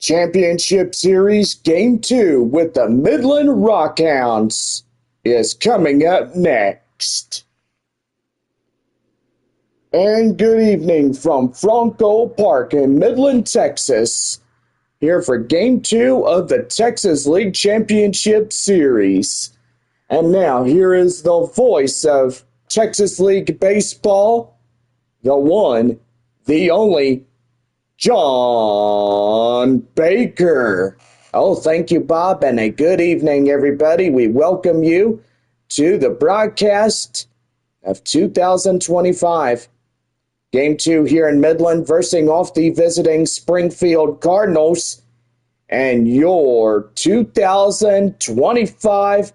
Championship Series Game 2 with the Midland Rockhounds is coming up next. And good evening from Franco Park in Midland, Texas. Here for Game 2 of the Texas League Championship Series. And now here is the voice of Texas League Baseball, the one, the only, John Baker. Oh, thank you, Bob, and a good evening, everybody. We welcome you to the broadcast of 2025. Game 2 here in Midland, versing off the visiting Springfield Cardinals, and your 2025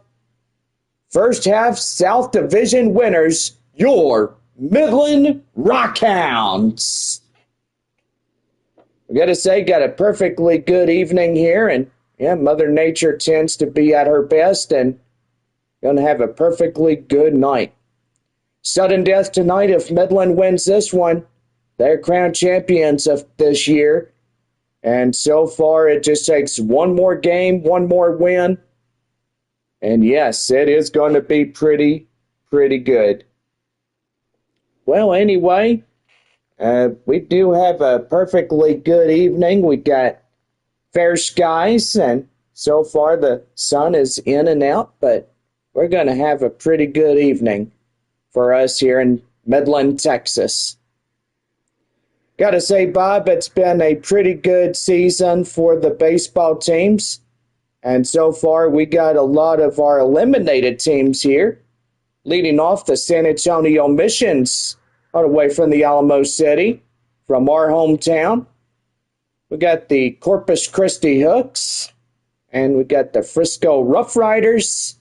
first half South Division winners, your Midland Rockhounds. We got to say, got a perfectly good evening here, and yeah, Mother Nature tends to be at her best, and going to have a perfectly good night. Sudden death tonight. If Midland wins this one, they're crowned champions of this year, and so far it just takes one more game, one more win, and yes, it is going to be pretty good. Well, anyway, we do have a perfectly good evening. We got fair skies, and so far the sun is in and out, but we're going to have a pretty good evening for us here in Midland, Texas. Got to say, Bob, it's been a pretty good season for the baseball teams, and so far we got a lot of our eliminated teams here, leading off the San Antonio Missions, all the way from the Alamo City, from our hometown. We got the Corpus Christi Hooks, and we got the Frisco Rough Riders,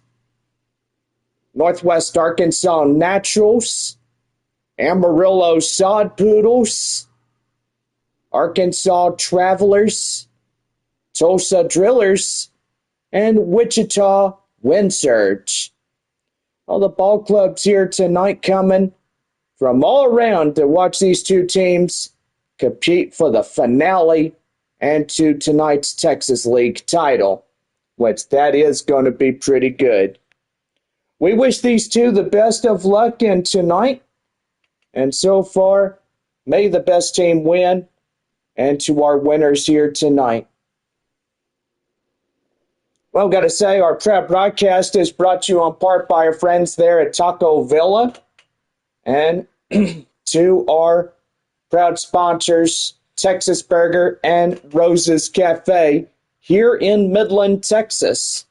Northwest Arkansas Naturals, Amarillo Sod Poodles, Arkansas Travelers, Tulsa Drillers, and Wichita Wind Surge. All the ball clubs here tonight coming from all around to watch these two teams compete for the finale and to tonight's Texas League title, which that is going to be pretty good. We wish these two the best of luck in tonight, and so far, may the best team win, and to our winners here tonight. Well, got to say, our proud broadcast is brought to you in part by our friends there at Taco Villa, and to our proud sponsors, Texas Burger and Rose's Cafe, here in Midland, Texas.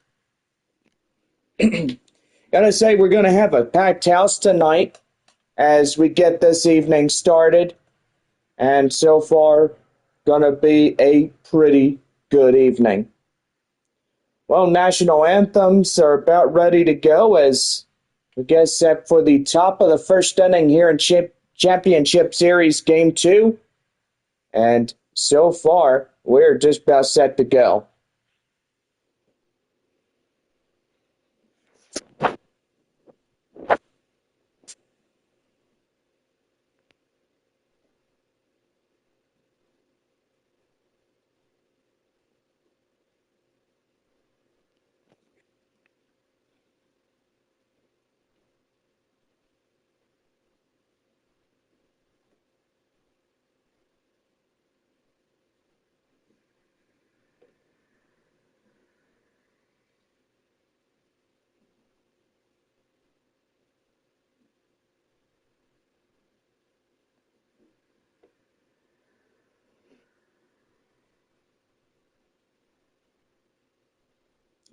Gotta say, we're going to have a packed house tonight as we get this evening started, and so far, going to be a pretty good evening. Well, national anthems are about ready to go as we get set for the top of the first inning here in Championship Series Game 2. And so far, we're just about set to go.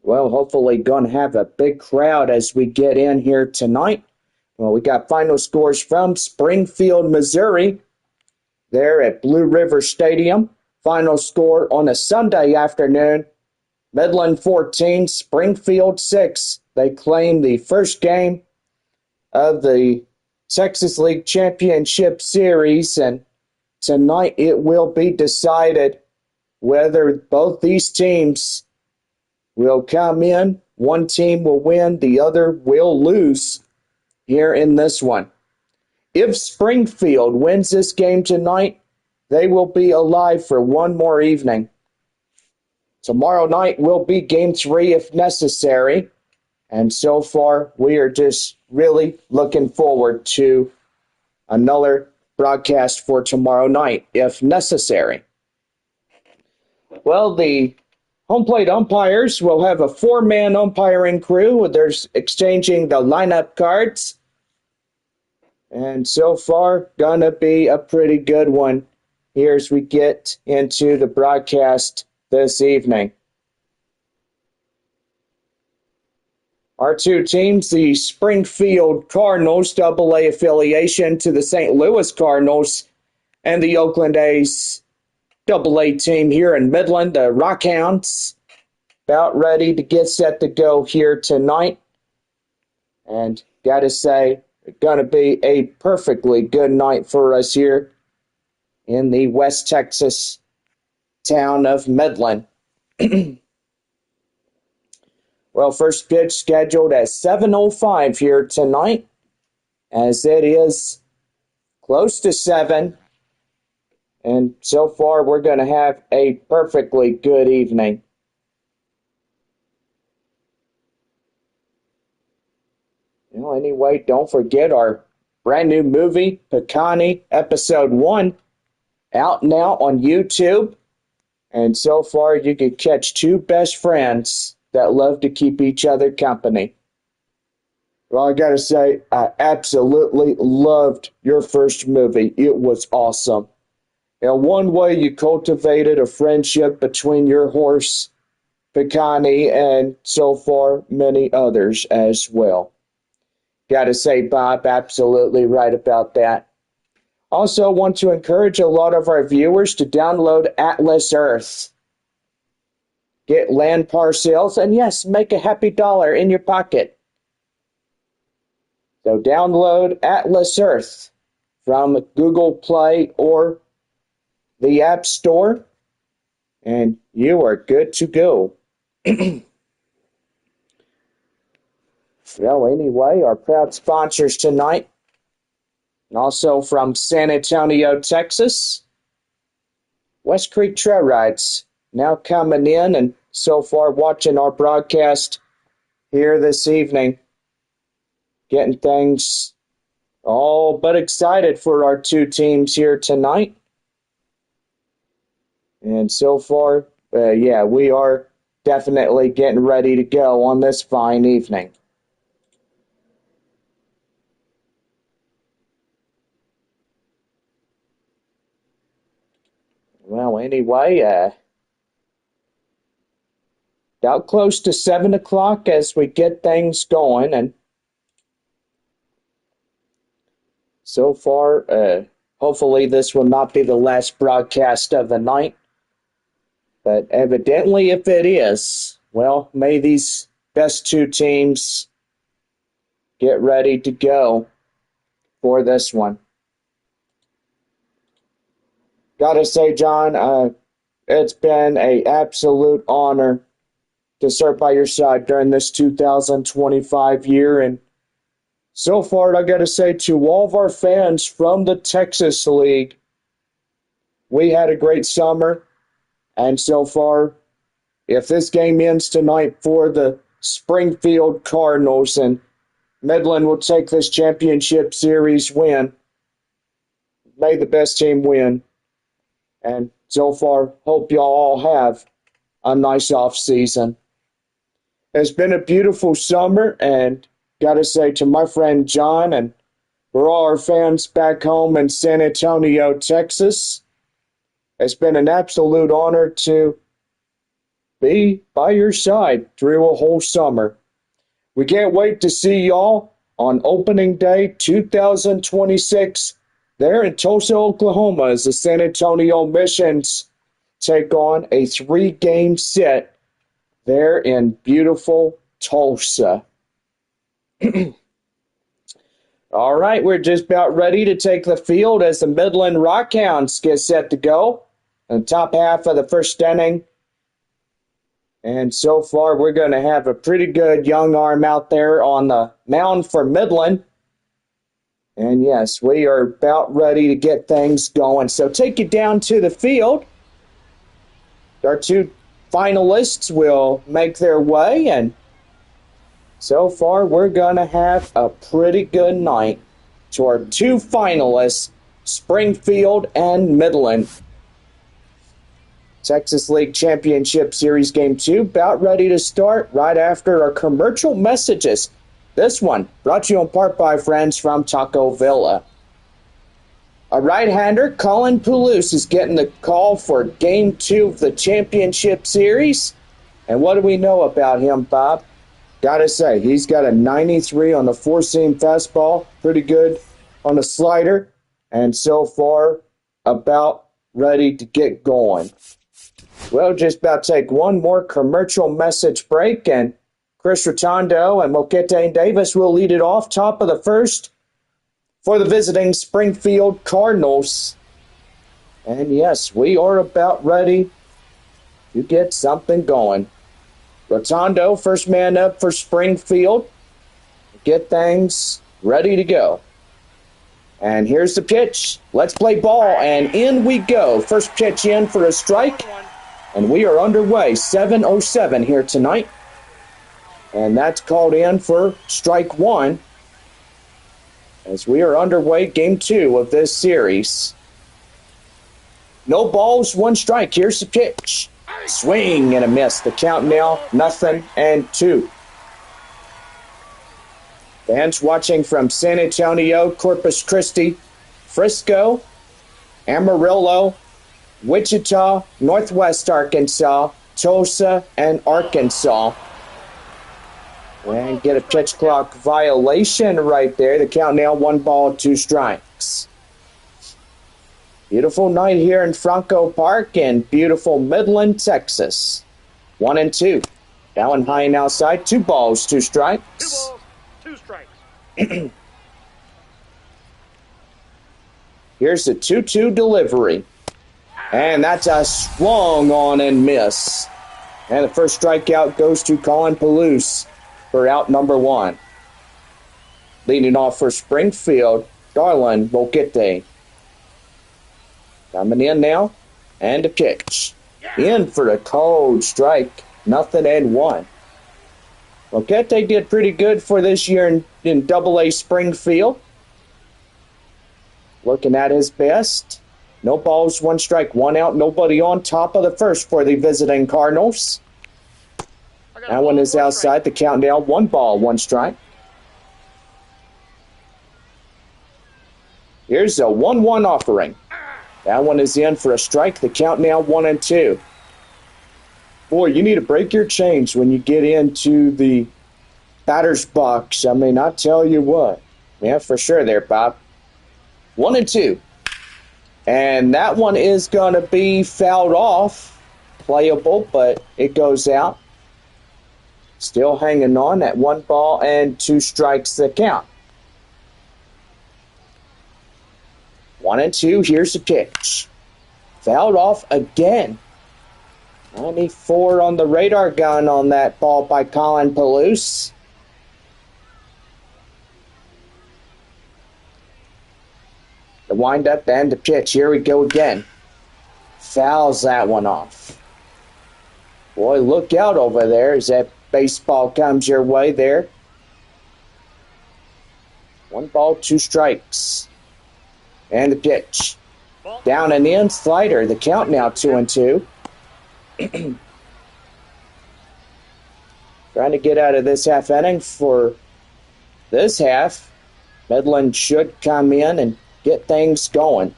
Well, hopefully going to have a big crowd as we get in here tonight. Well, we got final scores from Springfield, Missouri, there at Blue River Stadium. Final score on a Sunday afternoon, Midland 14, Springfield 6. They claim the first game of the Texas League Championship Series, and tonight it will be decided whether both these teams will come in. One team will win, the other will lose here in this one. If Springfield wins this game tonight, they will be alive for one more evening. Tomorrow night will be game 3 if necessary. And so far, we are just really looking forward to another broadcast for tomorrow night if necessary. Well, the home plate umpires will have a 4-man umpiring crew. They're exchanging the lineup cards. And so far, gonna be a pretty good one here as we get into the broadcast this evening. Our two teams, the Springfield Cardinals, AA affiliation to the St. Louis Cardinals, and the Oakland A's AA team here in Midland, the Rockhounds, about ready to get set to go here tonight. And gotta say, it's gonna be a perfectly good night for us here in the West Texas town of Midland. Well, first pitch scheduled at 7:05 here tonight, as it is close to 7. And so far, we're going to have a perfectly good evening. Well, anyway, don't forget our brand new movie, Picani, Episode 1, out now on YouTube. And so far, you can catch two best friends that love to keep each other company. Well, I gotta say, I absolutely loved your first movie. It was awesome. And one way you cultivated a friendship between your horse, Picani, and so far many others as well. Gotta say, Bob, absolutely right about that. Also want to encourage a lot of our viewers to download Atlas Earth. Get land parcels, and yes, make a happy dollar in your pocket. So download Atlas Earth from Google Play or the App Store, and you are good to go. Well, anyway, our proud sponsors tonight, and also from San Antonio, Texas, West Creek Trail Rides, now coming in and so far watching our broadcast here this evening. Getting things all but excited for our two teams here tonight. And so far, we are definitely getting ready to go on this fine evening. Well, anyway, about close to 7 o'clock as we get things going, and so far, hopefully this will not be the last broadcast of the night, but evidently if it is, well, may these best two teams get ready to go for this one. Gotta say, John, it's been an absolute honor to serve by your side during this 2025 year. And so far, I got to say to all of our fans from the Texas League, we had a great summer. And so far, if this game ends tonight for the Springfield Cardinals and Midland will take this championship series win, may the best team win. And so far, hope y'all all have a nice off season. It's been a beautiful summer, and gotta say to my friend John and for all our fans back home in San Antonio, Texas, it's been an absolute honor to be by your side through a whole summer. We can't wait to see y'all on opening day 2026 there in Tulsa, Oklahoma, as the San Antonio Missions take on a 3-game set there in beautiful Tulsa. All right, we're just about ready to take the field as the Midland Rockhounds get set to go in the top half of the first inning. And so far, we're going to have a pretty good young arm out there on the mound for Midland. And yes, we are about ready to get things going. So take you down to the field. Our two finalists will make their way, and so far we're going to have a pretty good night to our two finalists, Springfield and Midland. Texas League Championship Series Game 2 about ready to start right after our commercial messages. This one brought to you in part by friends from Taco Villa. A right-hander, Colin Palouse, is getting the call for Game 2 of the Championship Series. And what do we know about him, Bob? Gotta say, he's got a 93 on the four-seam fastball, pretty good on the slider, and so far about ready to get going. We'll just about take one more commercial message break, and Chris Rotondo and Moquete Davis will lead it off top of the first for the visiting Springfield Cardinals. And yes, we are about ready to get something going. Rotondo, first man up for Springfield. Get things ready to go. And here's the pitch. Let's play ball, and in we go. First pitch in for a strike, and we are underway. 7:07 here tonight. And that's called in for strike one, as we are underway Game 2 of this series. No balls, one strike. Here's the pitch. Swing and a miss. The count now, 0-2. Fans watching from San Antonio, Corpus Christi, Frisco, Amarillo, Wichita, Northwest Arkansas, Tulsa, and Arkansas. And get a pitch clock violation right there. The count now, 1 ball, 2 strikes. Beautiful night here in Franco Park in beautiful Midland, Texas. 1-2. That one high and outside. 2 balls, 2 strikes. 2 balls, 2 strikes. Here's the 2-2 delivery. And that's a swung on and miss. And the first strikeout goes to Colin Palouse for out number 1. Leading off for Springfield, Darlin Boquete. Coming in now, and a pitch. In for a cold strike, 0-1. Boquete did pretty good for this year in Double-A Springfield. Looking at his best. No balls, 1 strike, 1 out, nobody on. Top of the first for the visiting Cardinals. That one is outside. The count now, 1 ball, 1 strike. Here's a 1-1 offering. That one is in for a strike. The count now, 1-2. Boy, you need to break your chains when you get into the batter's box. I mean, I tell you what. Yeah, for sure there, Bob. 1-2. And that one is going to be fouled off. Playable, but it goes out. Still hanging on at 1 ball and 2 strikes the count. 1-2. Here's the pitch. Fouled off again. 94 on the radar gun on that ball by Colin Palouse. The windup and the pitch. Here we go again. Fouls that one off. Boy, look out over there as that baseball comes your way there. 1 ball, 2 strikes. And the pitch. Down and in, slider. The count now, 2-2. Trying to get out of this half inning for this half. Midland should come in and get things going.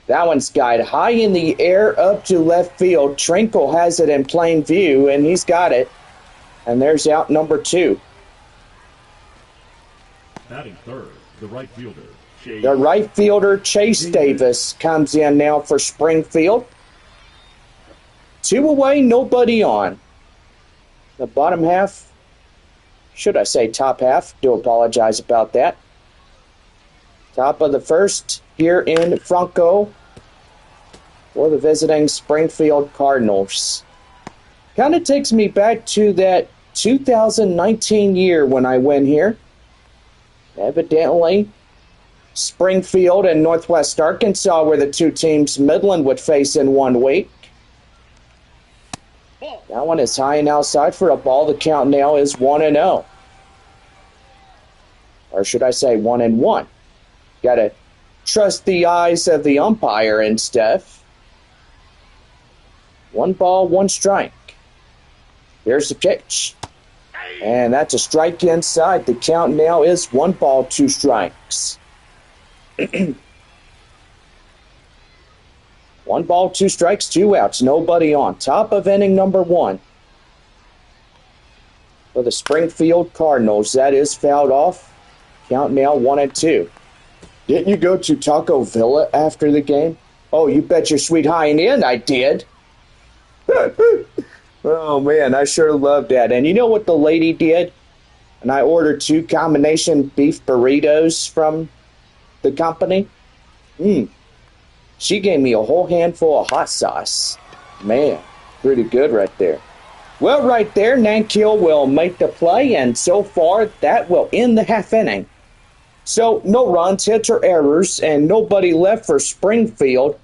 That one's skied high in the air up to left field. Trinkle has it in plain view, and he's got it. And there's out number 2. Batting third, the right fielder. The right fielder, Chase Davis, comes in now for Springfield. 2 away, nobody on. The bottom half, should I say top half? Do apologize about that. Top of the first here in Franco for the visiting Springfield Cardinals. Kind of takes me back to that 2019 year when I went here. Evidently, Springfield and Northwest Arkansas were the 2 teams Midland would face in 1 week. That one is high and outside for a ball. The count now is 1-0. Or should I say 1-1. Gotta trust the eyes of the umpire and stuff. 1 ball, 1 strike. Here's the pitch. And that's a strike inside. The count now is 1 ball, 2 strikes. 1 ball, 2 strikes, 2 outs. Nobody on. Top of inning number 1. For the Springfield Cardinals, that is fouled off. Count now 1-2. Didn't you go to Taco Villa after the game? Oh, you bet your sweet hind end I did. Oh, man, I sure love that. And you know what the lady did? And I ordered 2 combination beef burritos from the company. She gave me a whole handful of hot sauce. Man, pretty good right there. Well, right there, Nankill will make the play, and so far, that will end the half inning. So, no runs, hits, or errors, and nobody left for Springfield.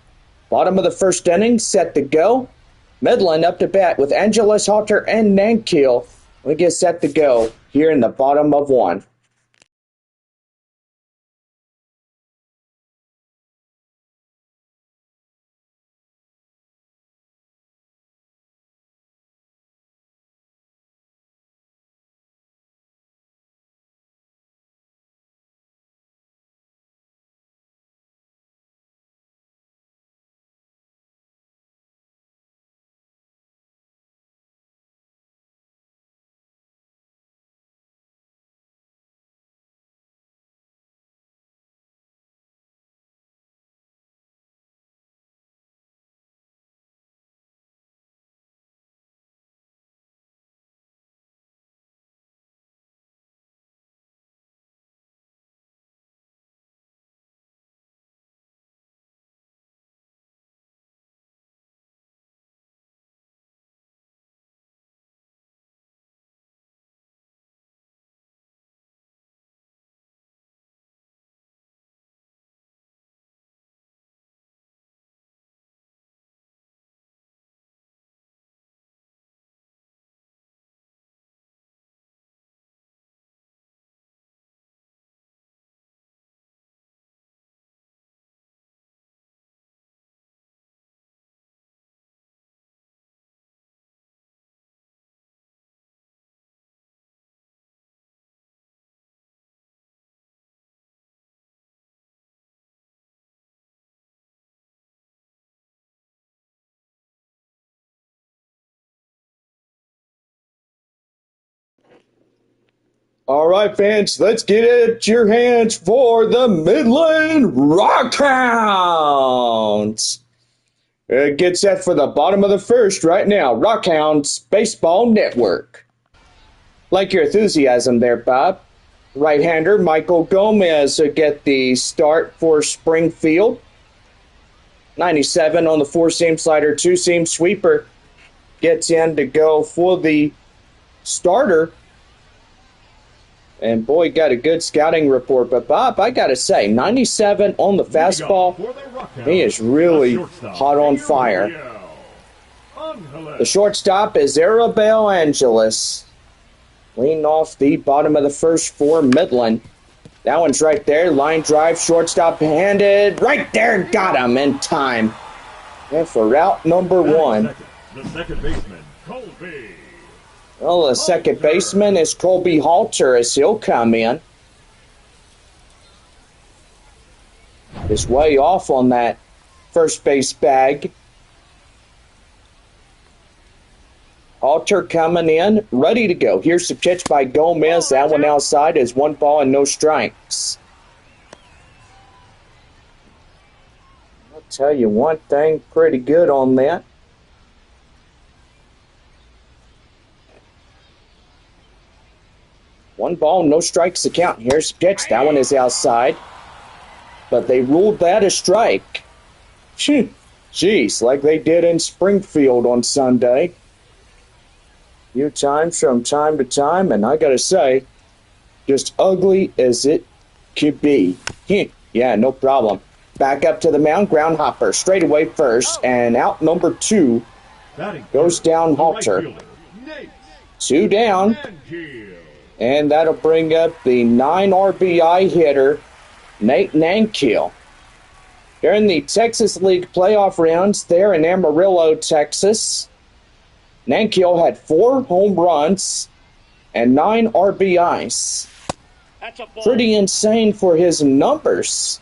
Bottom of the first inning, set to go. Midland up to bat with Angeles, Halter, and Nankill. We get set to go here in the bottom of 1. All right, fans, let's get it your hands for the Midland Rockhounds. Get set for the bottom of the first right now. Rockhounds Baseball Network. Like your enthusiasm there, Bob. Right-hander Michael Gomez will get the start for Springfield. 97 on the 4-seam slider, 2-seam sweeper. Gets in to go for the starter. And boy, got a good scouting report. But Bob, I got to say, 97 on the fastball. He is really hot on fire. The shortstop is Arabelle Angeles. Leaning off the bottom of the first for Midland. That one's right there. Line drive, shortstop handed. Right there, got him in time. And for route number 1. The second baseman, Colby. Well, the second baseman is Colby Halter as he'll come in. Is way off on that first base bag. Halter coming in, ready to go. Here's the pitch by Gomez. That one outside is 1 ball and no strikes. I'll tell you one thing pretty good on that. One ball, no strikes to count. Here's the pitch. That one is outside. But they ruled that a strike. Jeez, like they did in Springfield on Sunday. A few times from time to time, and I gotta say, just ugly as it could be. Yeah, no problem. Back up to the mound, ground hopper. Straight away first, and out number 2 Batting Goes third, down the right Halter. fielder, Nate 2 down. Nangiel. And that'll bring up the 9 RBI hitter, Nate Nankiel. During the Texas League playoff rounds there in Amarillo, Texas, Nankiel had 4 home runs and 9 RBIs. That's a ball. Pretty insane for his numbers.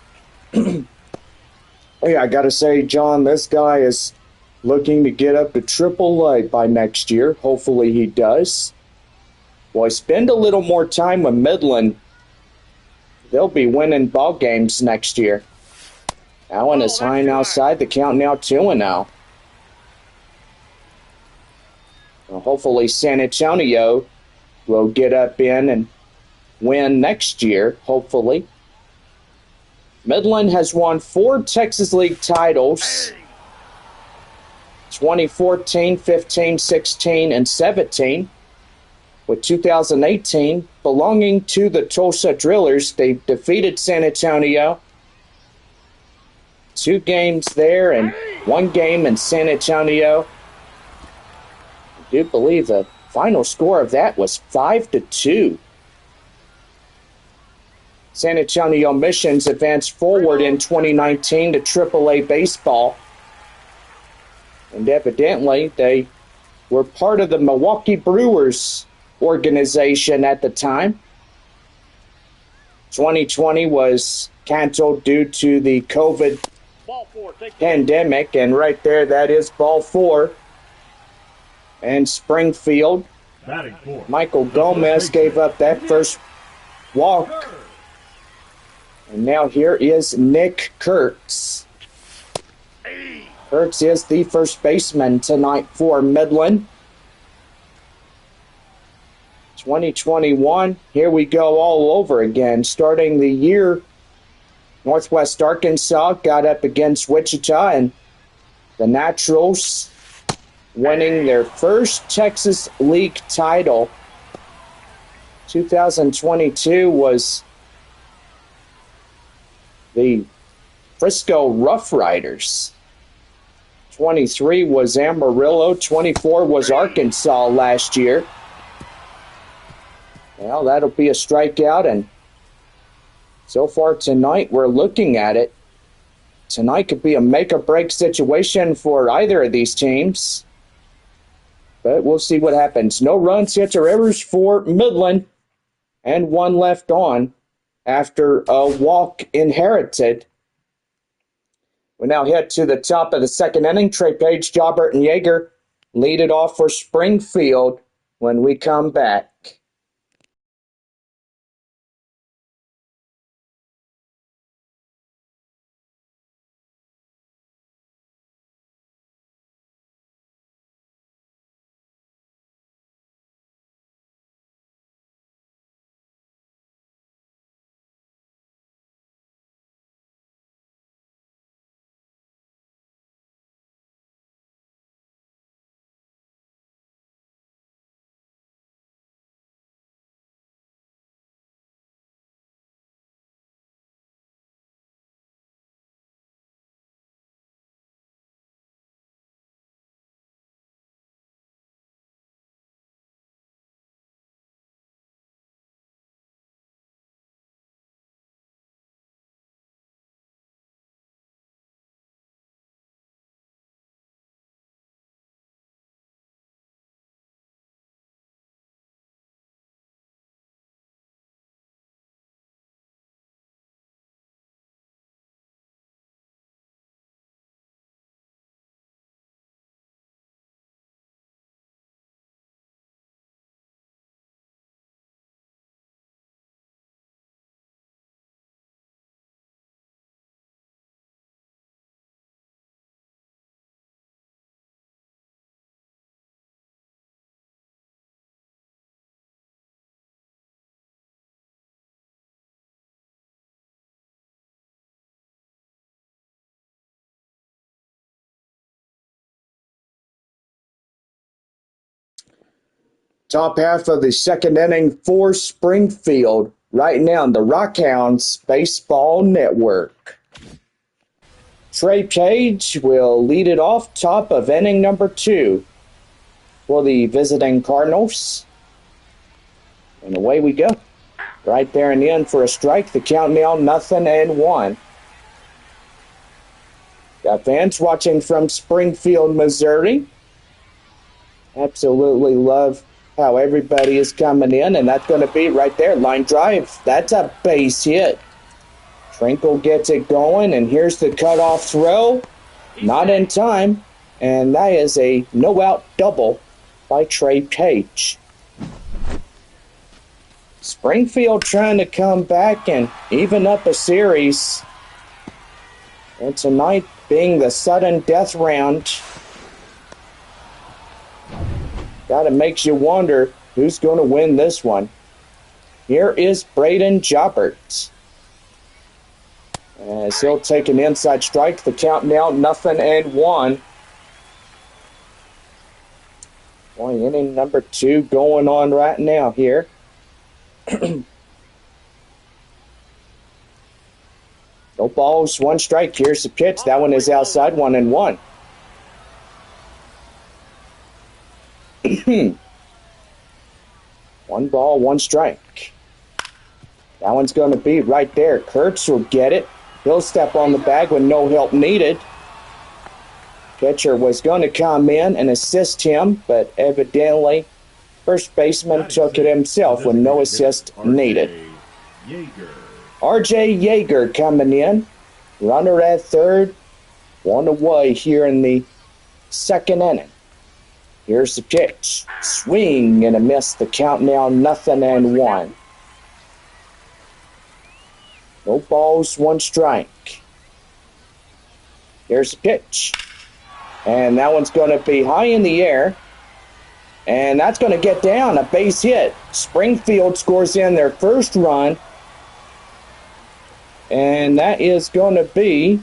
Hey, I gotta say, John, this guy is looking to get up to AAA by next year. Hopefully he does. Boy, spend a little more time with Midland. They'll be winning ball games next year. Allen is high and outside. The count now 2-0. Well, hopefully San Antonio will get up in and win next year, hopefully. Midland has won 4 Texas League titles. 2014, 15, 16, and 17. With 2018 belonging to the Tulsa Drillers. They defeated San Antonio. 2 games there and 1 game in San Antonio. I do believe the final score of that was 5-2. San Antonio Missions advanced forward in 2019 to AAA baseball. And evidently, they were part of the Milwaukee Brewers organization at the time. 2020 was canceled due to the COVID Ball 4. pandemic. And right there, that is ball 4. And Springfield, Batting fourth, Michael the Gomez first gave baseman, up that first walk. Kerr. And now here is Nick Kurtz. Kurtz is the first baseman tonight for Midland. 2021, here we go all over again. Starting the year, Northwest Arkansas got up against Wichita, and the Naturals winning their first Texas League title. 2022 was the Frisco Rough Riders. 23 was Amarillo. 24 was Arkansas last year. Well, that'll be a strikeout, and so far tonight we're looking at it. Tonight could be a make-or-break situation for either of these teams, but we'll see what happens. No runs, hits, or errors for Midland, and 1 left on after a walk inherited. We now head to the top of the second inning. Trey Page, Jobert, and Yeager lead it off for Springfield when we come back. Top half of the second inning for Springfield right now on the Rockhounds Baseball Network. Trey Page will lead it off top of inning number 2 for the visiting Cardinals. And away we go. Right there in the end for a strike. The count now 0-1. Got fans watching from Springfield, Missouri. Absolutely love how everybody is coming in, and that's going to be right there. Line drive. That's a base hit. Trinkle gets it going, and here's the cutoff throw. Not in time, and that is a no-out double by Trey Page. Springfield trying to come back and even up a series. And tonight being the sudden death round, gotta makes you wonder who's going to win this one. Here is Braden Jobbert, as he'll take an inside strike. The count now 0-1. Boy, inning number 2 going on right now here. No balls, 1 strike. Here's the pitch. That one is outside, 1-1. 1 ball, 1 strike. That one's going to be right there. Kurtz will get it. He'll step on the bag with no help needed. Pitcher was going to come in and assist him, but evidently first baseman took it himself with no assist needed. R.J. Yeager coming in. Runner at third. 1 away here in the second inning. Here's the pitch. Swing and a miss. The count now 0-1. No balls, 1 strike. Here's the pitch. And that one's going to be high in the air. And that's going to get down. A base hit. Springfield scores in their first run. And that is going to be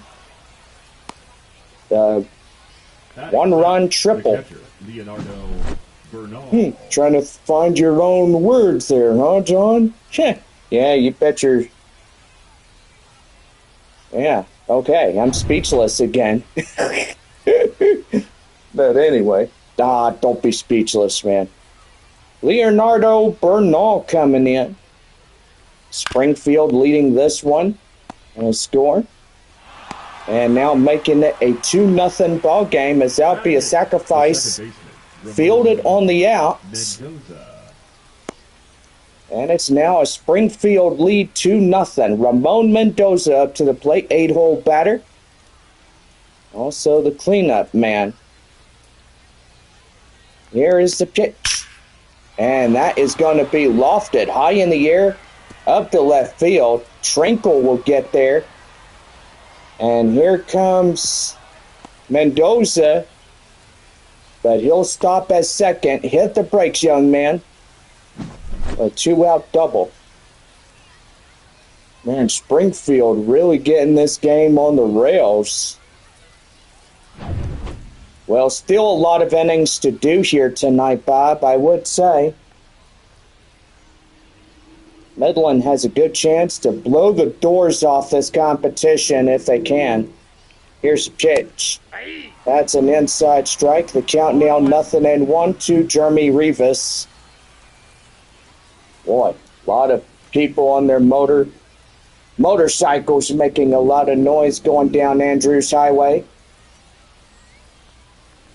the 1-run triple. Trying to find your own words there, huh, John? Yeah, you bet your... Yeah, okay, I'm speechless again. But anyway, don't be speechless, man. Leonardo Bernal coming in. Springfield leading this one and a score. And now making it a 2-0 ball game as that'll be a sacrifice fielded on the outs. And it's now a Springfield lead 2-0. Ramon Mendoza up to the plate, 8-hole batter. Also the cleanup man. Here is the pitch. And that is going to be lofted high in the air up to left field. Trinkle will get there. And here comes Mendoza. But he'll stop at second. Hit the brakes, young man. A 2-out double. Man, Springfield really getting this game on the rails. Well, still a lot of innings to do here tonight, Bob, I would say. Midland has a good chance to blow the doors off this competition if they can. Here's the pitch. That's an inside strike. The count now 0-1 to Jeremy Rivas. Boy, a lot of people on their motorcycles making a lot of noise going down Andrews Highway.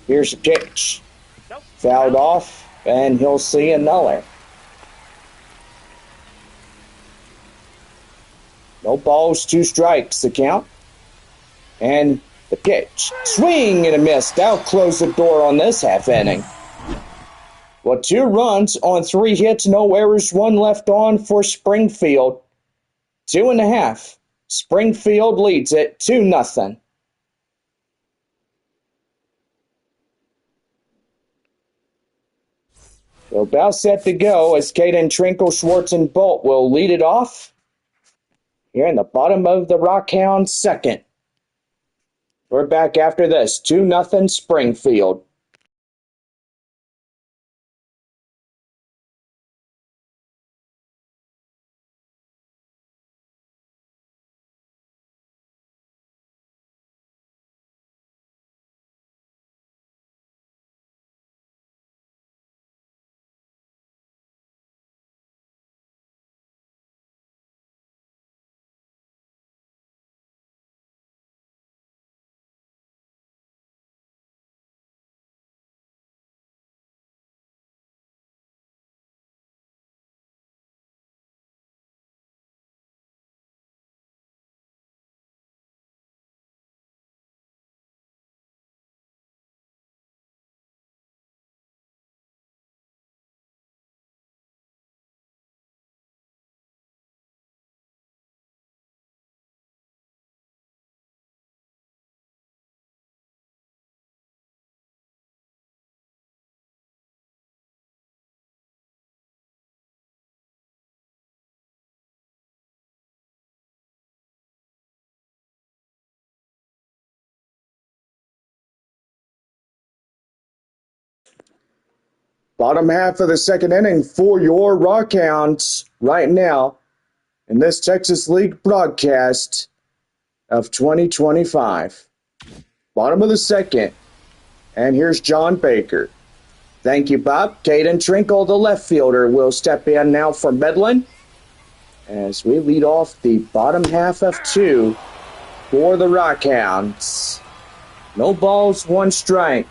Here's the pitch. Fouled off, and he'll see another. No balls, 2 strikes, the count. And the pitch. Swing and a miss. That'll close the door on this half inning. Well, 2 runs on 3 hits, no errors, 1 left on for Springfield. 2.5. Springfield leads it 2-0. So about set to go as Caden Trinkle, Schwartz, and Bolt will lead it off. Here in the bottom of the Rockhounds second. We're back after this. 2-0 Springfield. Bottom half of the second inning for your Rockhounds right now in this Texas League broadcast of 2025. Bottom of the second. And here's John Baker. Thank you, Bob. Caden Trinkle, the left fielder, will step in now for Midland as we lead off the bottom half of 2 for the Rockhounds. No balls, 1 strike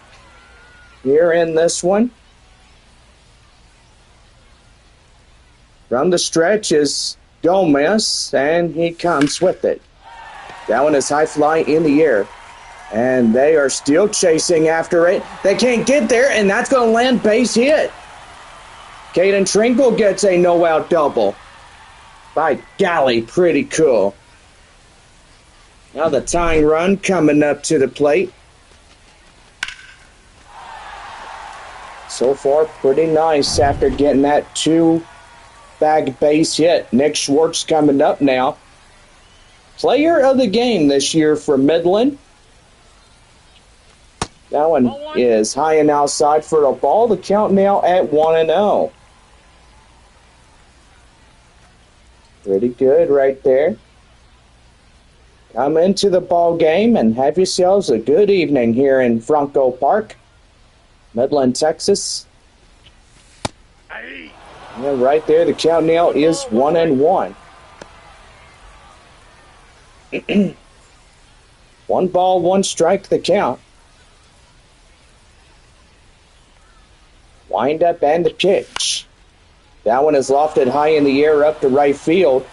here in this one. From the stretch is Gomez, and he comes with it. That one is high fly in the air. And they are still chasing after it. They can't get there, and that's going to land base hit. Caden Trinkle gets a no-out double. By golly, pretty cool. Now the tying run coming up to the plate. So far, pretty nice after getting that 2-bag base hit. Nick Schwartz coming up now. Player of the game this year for Midland. That one is high and outside for a ball. The count now at 1-0. Pretty good right there. Come into the ball game and have yourselves a good evening here in Franco Park, Midland, Texas. Yeah, right there, the count now is 1-1. 1 ball, 1 strike, the count. Wind up and the pitch. That one is lofted high in the air up to right field.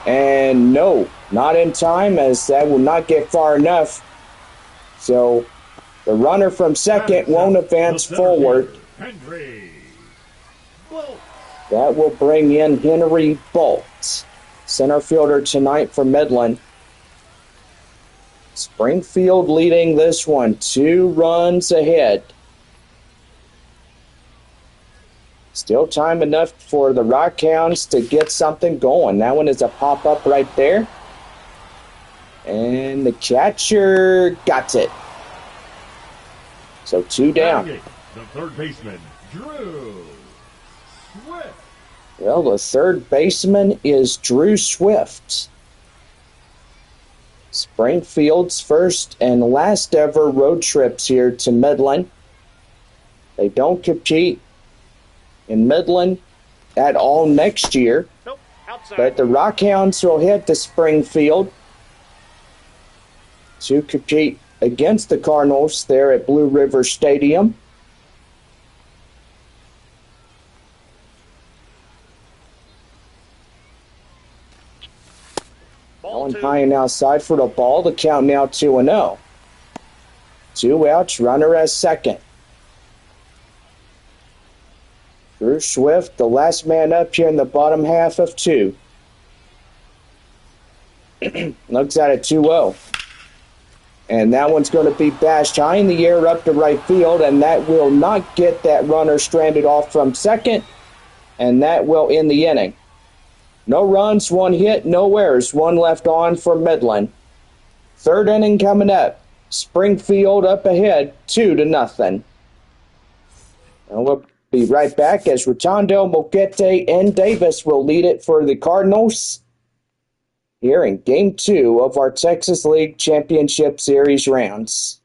And no, not in time, as that will not get far enough. So the runner from second won't advance forward. That will bring in Henry Bolt, center fielder tonight for Midland. Springfield leading this one 2 runs ahead. Still time enough for the Rockhounds to get something going. That one is a pop-up right there. And the catcher got it. So 2 down. The third baseman, Drew Swift. Well, the third baseman is Drew Swift. Springfield's first and last ever road trips here to Midland. They don't compete in Midland at all next year. Nope, outside. But the Rockhounds will head to Springfield to compete against the Cardinals there at Blue River Stadium. Going high and outside for the ball. The count now 2-0. 2 outs, runner at second. Drew Swift, the last man up here in the bottom half of 2. Looks at a 2-0. And that one's going to be bashed high in the air up to right field, and that will not get that runner stranded off from second, and that will end the inning. No runs, 1 hit, no errors, 1 left on for Midland. Third inning coming up. Springfield up ahead, 2-0. And we'll be right back as Rotondo, Moquete, and Davis will lead it for the Cardinals here in Game 2 of our Texas League Championship Series rounds.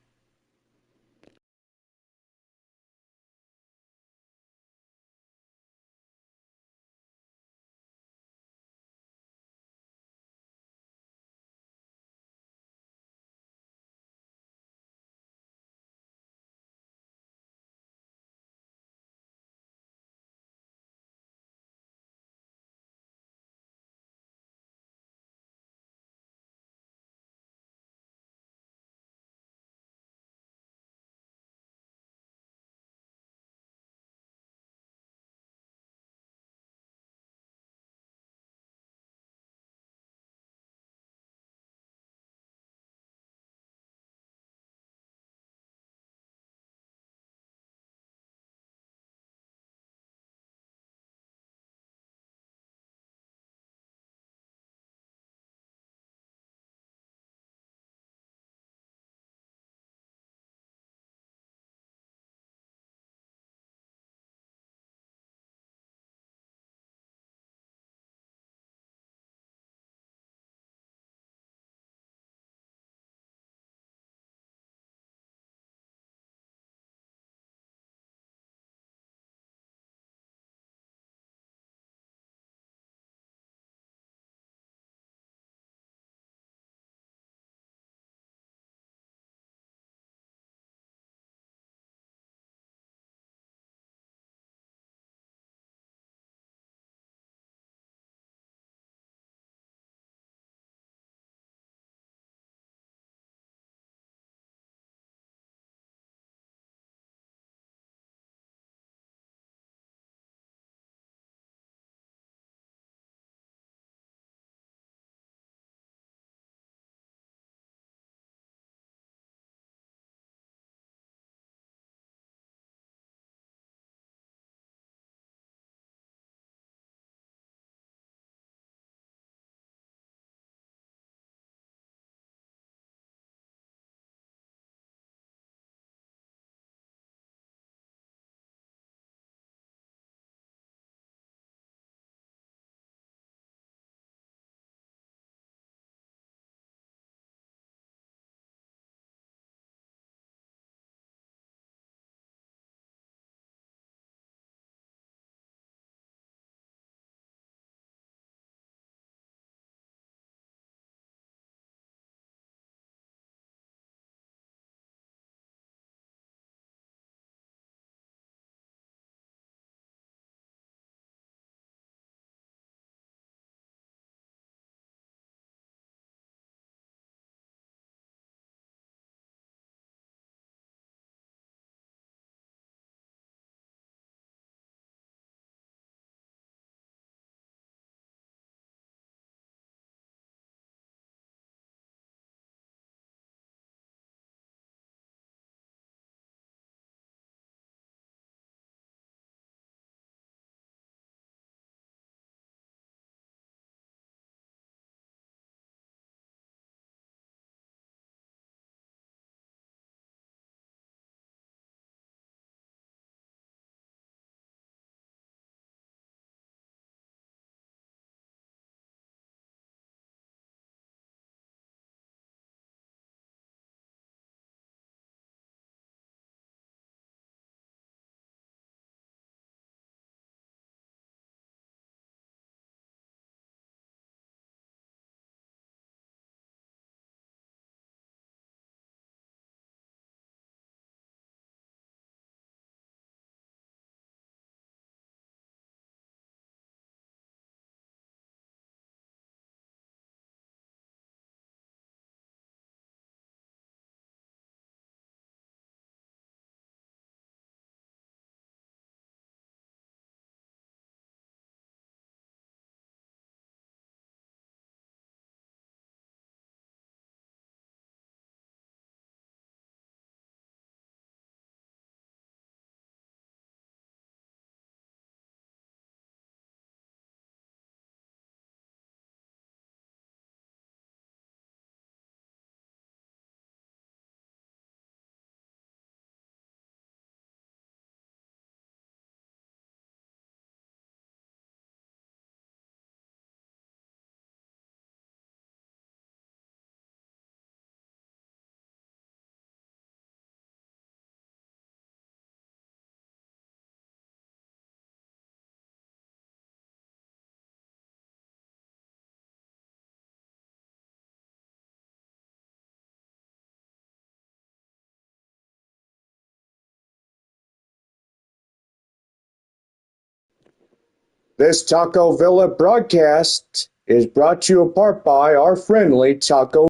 This Taco Villa broadcast is brought to you apart by our friendly Taco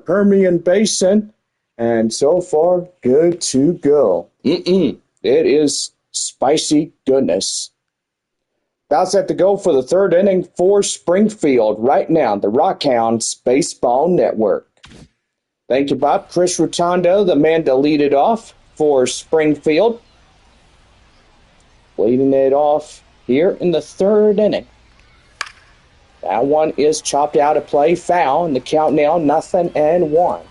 Permian Basin, and so far, good to go. It is spicy goodness. About set to go for the third inning for Springfield right now, the Rockhounds Baseball Network. Thank you, Bob. Chris Rotondo, the man to lead it off for Springfield. Leading it off here in the third inning. That one is chopped out of play, foul, and the count now 0-1.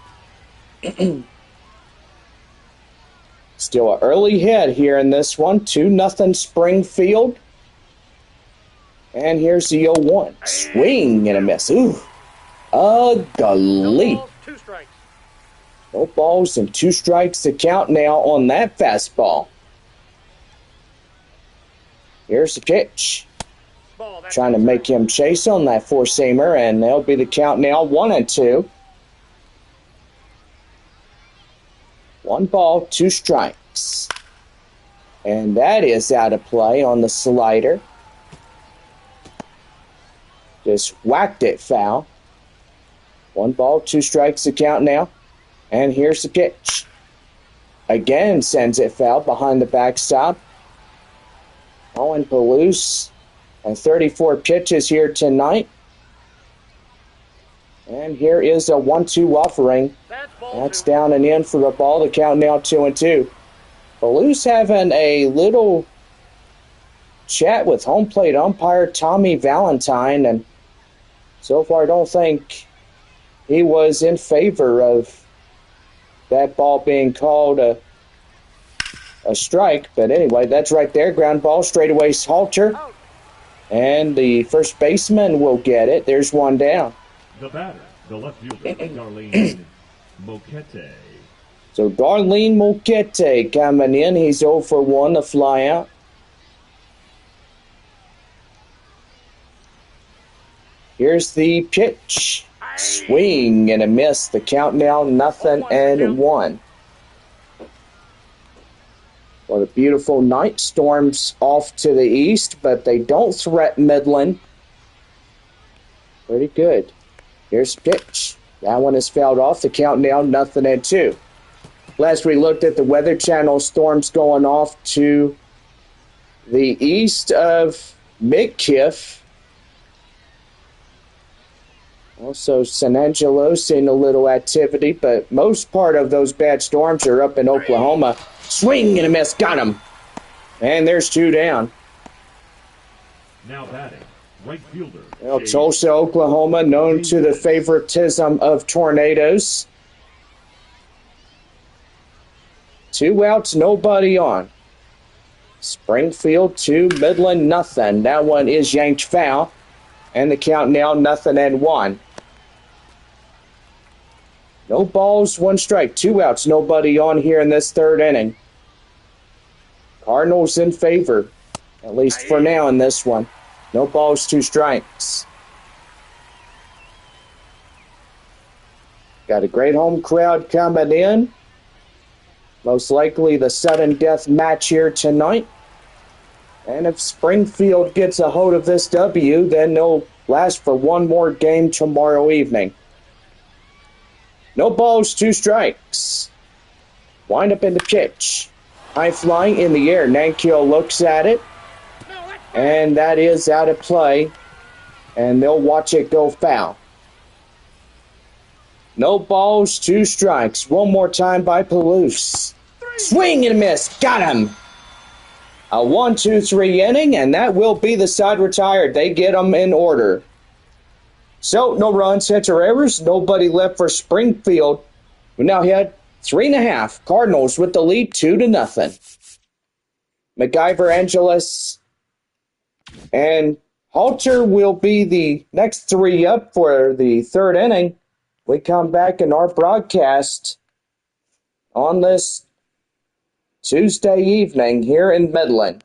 Still an early hit here in this one, 2-0 Springfield. And here's the 0-1. Swing and a miss. Ooh, ugly. No balls, 2 strikes. No balls and 2 strikes to count now on that fastball. Here's the pitch. Ball, that's Trying to make him chase on that four-seamer, and that'll be the count now 1-2. 1 ball, 2 strikes. And that is out of play on the slider. Just whacked it foul. 1 ball, 2 strikes to count now. And here's the pitch. Again sends it foul behind the backstop. Owen Palouse and 34 pitches here tonight. And here is a 1-2 offering. That's down and in for a ball. The count now 2-2. Palouse having a little chat with home plate umpire Tommy Valentine, and so far I don't think he was in favor of that ball being called a strike. But anyway, that's right there. Ground ball, straightaway halter. And the first baseman will get it. There's one down. The batter, the left fielder, Darlene Moquete. So Darlene Moquete coming in. He's 0 for 1, the fly out. Here's the pitch. Swing and a miss. The count now 0-1. What a beautiful night. Storms off to the east, but they don't threaten Midland. Pretty good. Here's the pitch. That one is fouled off. The count now 0-2. Last we looked at the Weather Channel, storms going off to the east of Midkiff. Also, San Angelo seeing a little activity, but most part of those bad storms are up in Oklahoma. Swing and a miss, got him. And there's 2 down. Now batting, right fielder. Well, Tulsa, Oklahoma, known to the favoritism of tornadoes. 2 outs, nobody on. Springfield 2, Midland nothing. That one is yanked foul. And the count now 0-1. No balls, 1 strike, 2 outs, nobody on here in this third inning. Cardinals in favor, at least for now in this one. No balls, 2 strikes. Got a great home crowd coming in. Most likely the sudden death match here tonight. And if Springfield gets a hold of this W, then they'll last for 1 more game tomorrow evening. No balls, 2 strikes. Wind up in the pitch. High flying in the air. Nankiel looks at it. And that is out of play. And they'll watch it go foul. No balls, 2 strikes. One more time by Palouse. Swing and a miss. Got him. A 1-2-3 inning, and that will be the side retired. They get them in order. So, no runs, hits, or errors. Nobody left for Springfield. We now had 3.5. Cardinals with the lead 2-0. MacGyver, Angeles, and Halter will be the next 3 up for the third inning. We come back in our broadcast on this Tuesday evening here in Midland.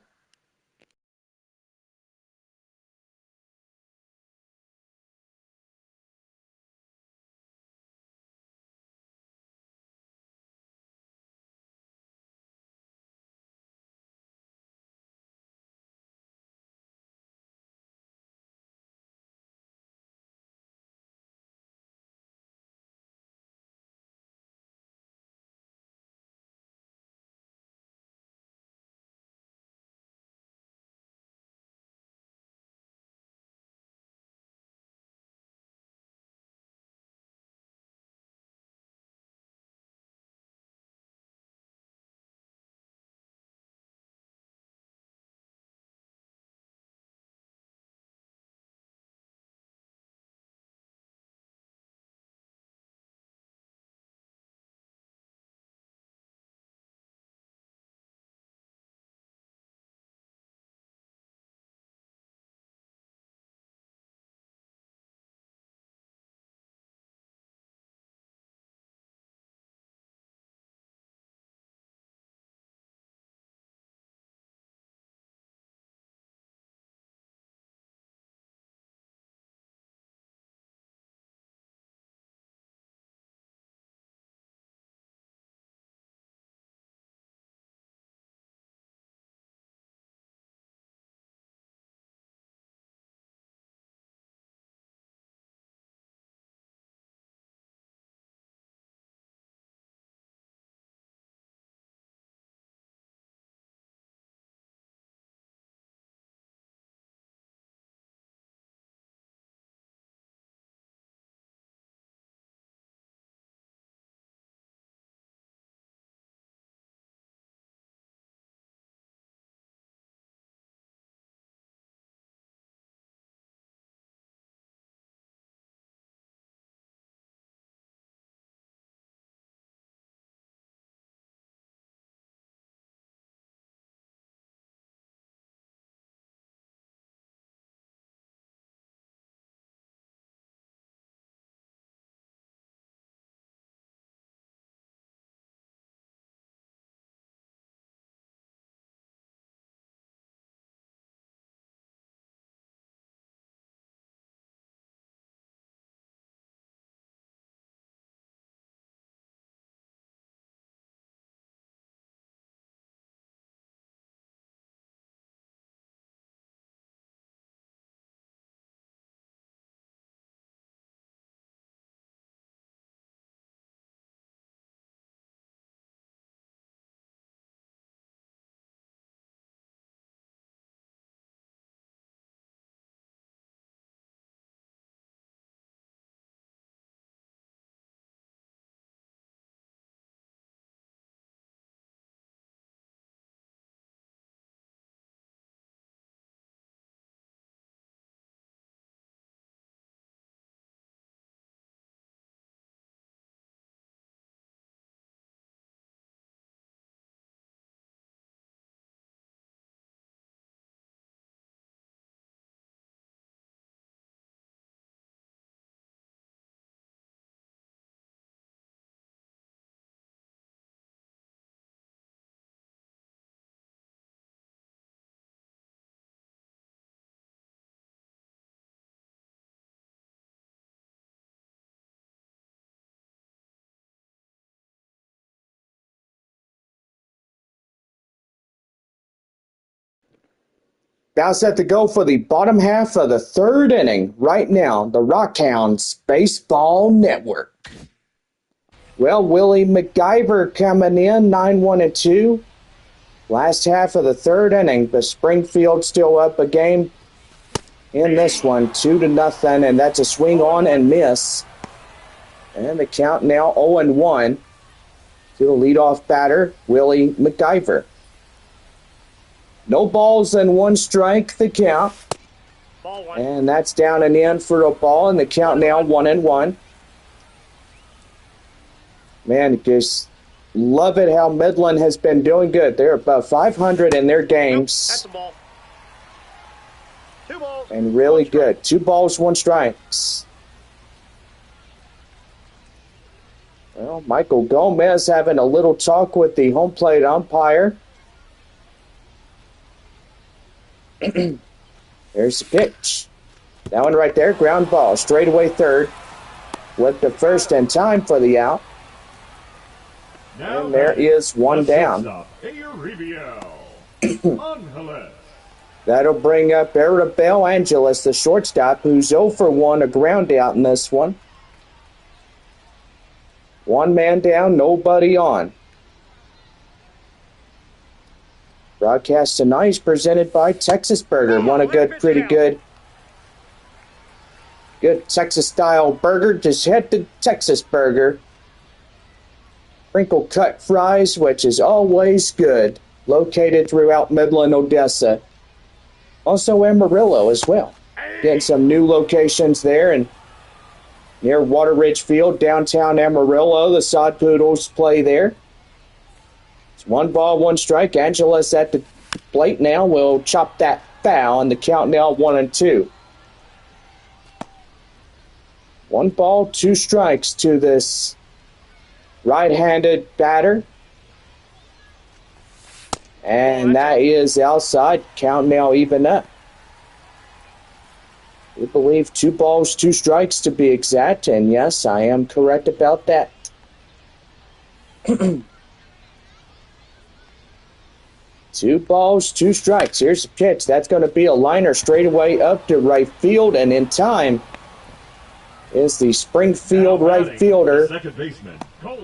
Now set to go for the bottom half of the third inning right now. The Rockhounds Baseball Network. Well, Willie McIver coming in, 9-1-2. Last half of the third inning, the Springfield still up a game in this one, 2-0, and that's a swing on and miss. And the count now 0-1 to the leadoff batter, Willie McIver. No balls and one strike, the count. And that's down and in for a ball, and the count now 1-1. Man, just love it how Midland has been doing good. They're above 500 in their games. That's a ball. 2 balls. And really good. 2 balls, 1 strikes. Well, Michael Gomez having a little talk with the home plate umpire. There's the pitch. That one right there, ground ball, straight away third. With the first in time for the out. And there is one down. That'll bring up Arabelle Angeles, the shortstop, who's 0 for 1, a ground out in this one. 1 man down, nobody on. Broadcast tonight is presented by Texas Burger. Want a pretty good Texas-style burger? Just head to Texas Burger. Crinkle cut fries, which is always good. Located throughout Midland, Odessa. Also Amarillo as well. Getting some new locations there, and near Water Ridge Field, downtown Amarillo, the Sod Poodles play there. It's 1 ball, 1 strike. Angeles at the plate now will chop that foul, and the count now 1-2. 1 ball, 2 strikes to this right-handed batter. And that is outside. Count now even up. We believe 2 balls, 2 strikes to be exact, and yes, I am correct about that. 2 balls, 2 strikes. Here's the pitch. That's going to be a liner straight away up to right field, and in time is the Springfield right fielder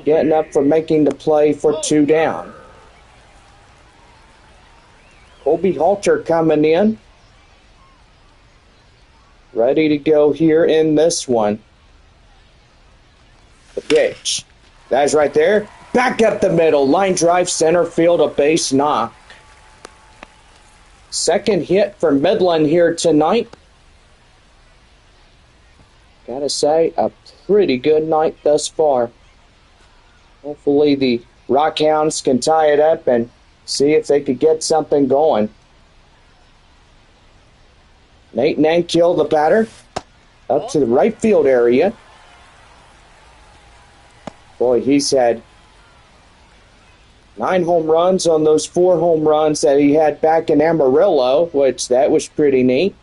getting up for making the play for 2 down. Colby Halter coming in. Ready to go here in this one. The pitch. That's right there. Back up the middle. Line drive, center field, a base knock. Second hit for Midland here tonight. Gotta say, a pretty good night thus far. Hopefully the Rockhounds can tie it up and see if they could get something going. Nate Nankill, the batter, up to the right field area. Boy, he's had 9 home runs on those 4 home runs that he had back in Amarillo, which that was pretty neat.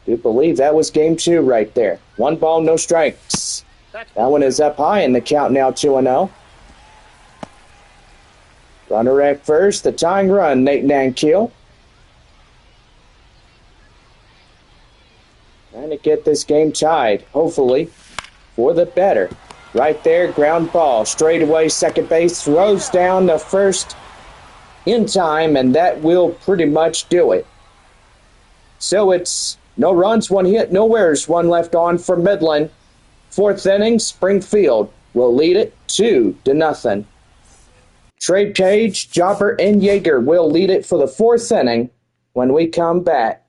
Do believe that was game 2 right there. 1 ball, no strikes. That one is up high in the count now 2-0. Runner at first, the tying run, Nate Nankill. Trying to get this game tied, hopefully, for the better. Right there, ground ball, straight away, second base, throws down the first in time, and that will pretty much do it. So it's no runs, 1 hit, no errors, 1 left on for Midland. 4th inning, Springfield will lead it 2-0. Trey Page, Jobber, and Yeager will lead it for the 4th inning when we come back.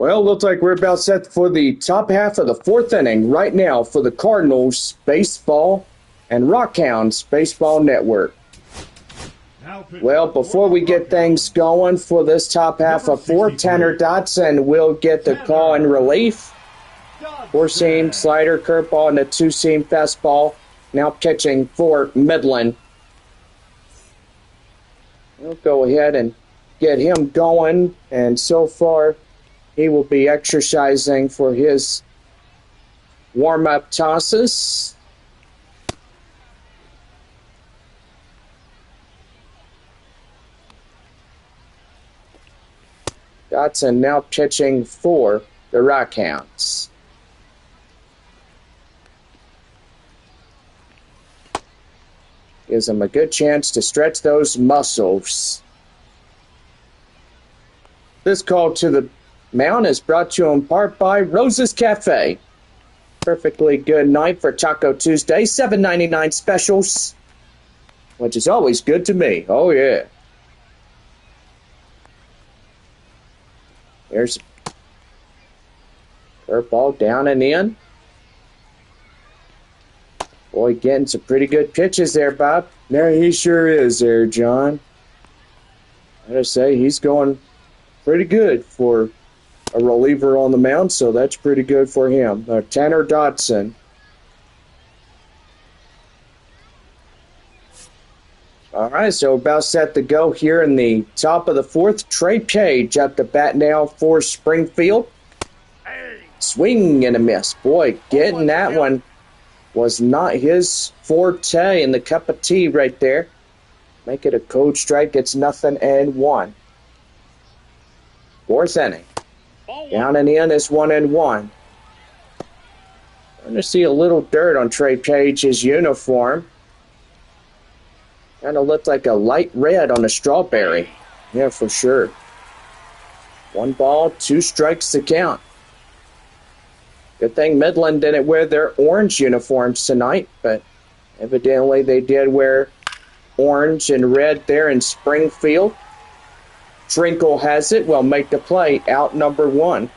Well, looks like we're about set for the top half of the fourth inning right now for the Cardinals Baseball and Rockhounds Baseball Network. Well, before we get things going for this top half of four, Tanner Dotson will get the call in relief. Four-seam slider, curveball, and a two-seam fastball. Now pitching for Midland. We'll go ahead and get him going, and so far he will be exercising for his warm-up tosses. Dotson now pitching for the Rockhounds. Gives him a good chance to stretch those muscles. This call to the mound is brought to you in part by Rose's Cafe. Perfectly good night for Taco Tuesday. $7.99 specials, which is always good to me. Oh, yeah. Here's curveball down and in. Boy, getting some pretty good pitches there, Bob. Yeah, he sure is there, John. I gotta say, he's going pretty good for a reliever on the mound, so that's pretty good for him. Tanner Dotson. All right, so about set to go here in the top of the fourth. Trey Page at the bat now for Springfield. Swing and a miss. Boy, getting that one was not his forte in the cup of tea right there. Make it a cold strike. It's 0-1. Fourth inning. Down and in is 1-1. Starting to see a little dirt on Trey Page's uniform. Kind of looked like a light red on a strawberry. Yeah, for sure. 1 ball, 2 strikes to count. Good thing Midland didn't wear their orange uniforms tonight, but evidently they did wear orange and red there in Springfield. Trinkle has it. Will make the play. Out number 1.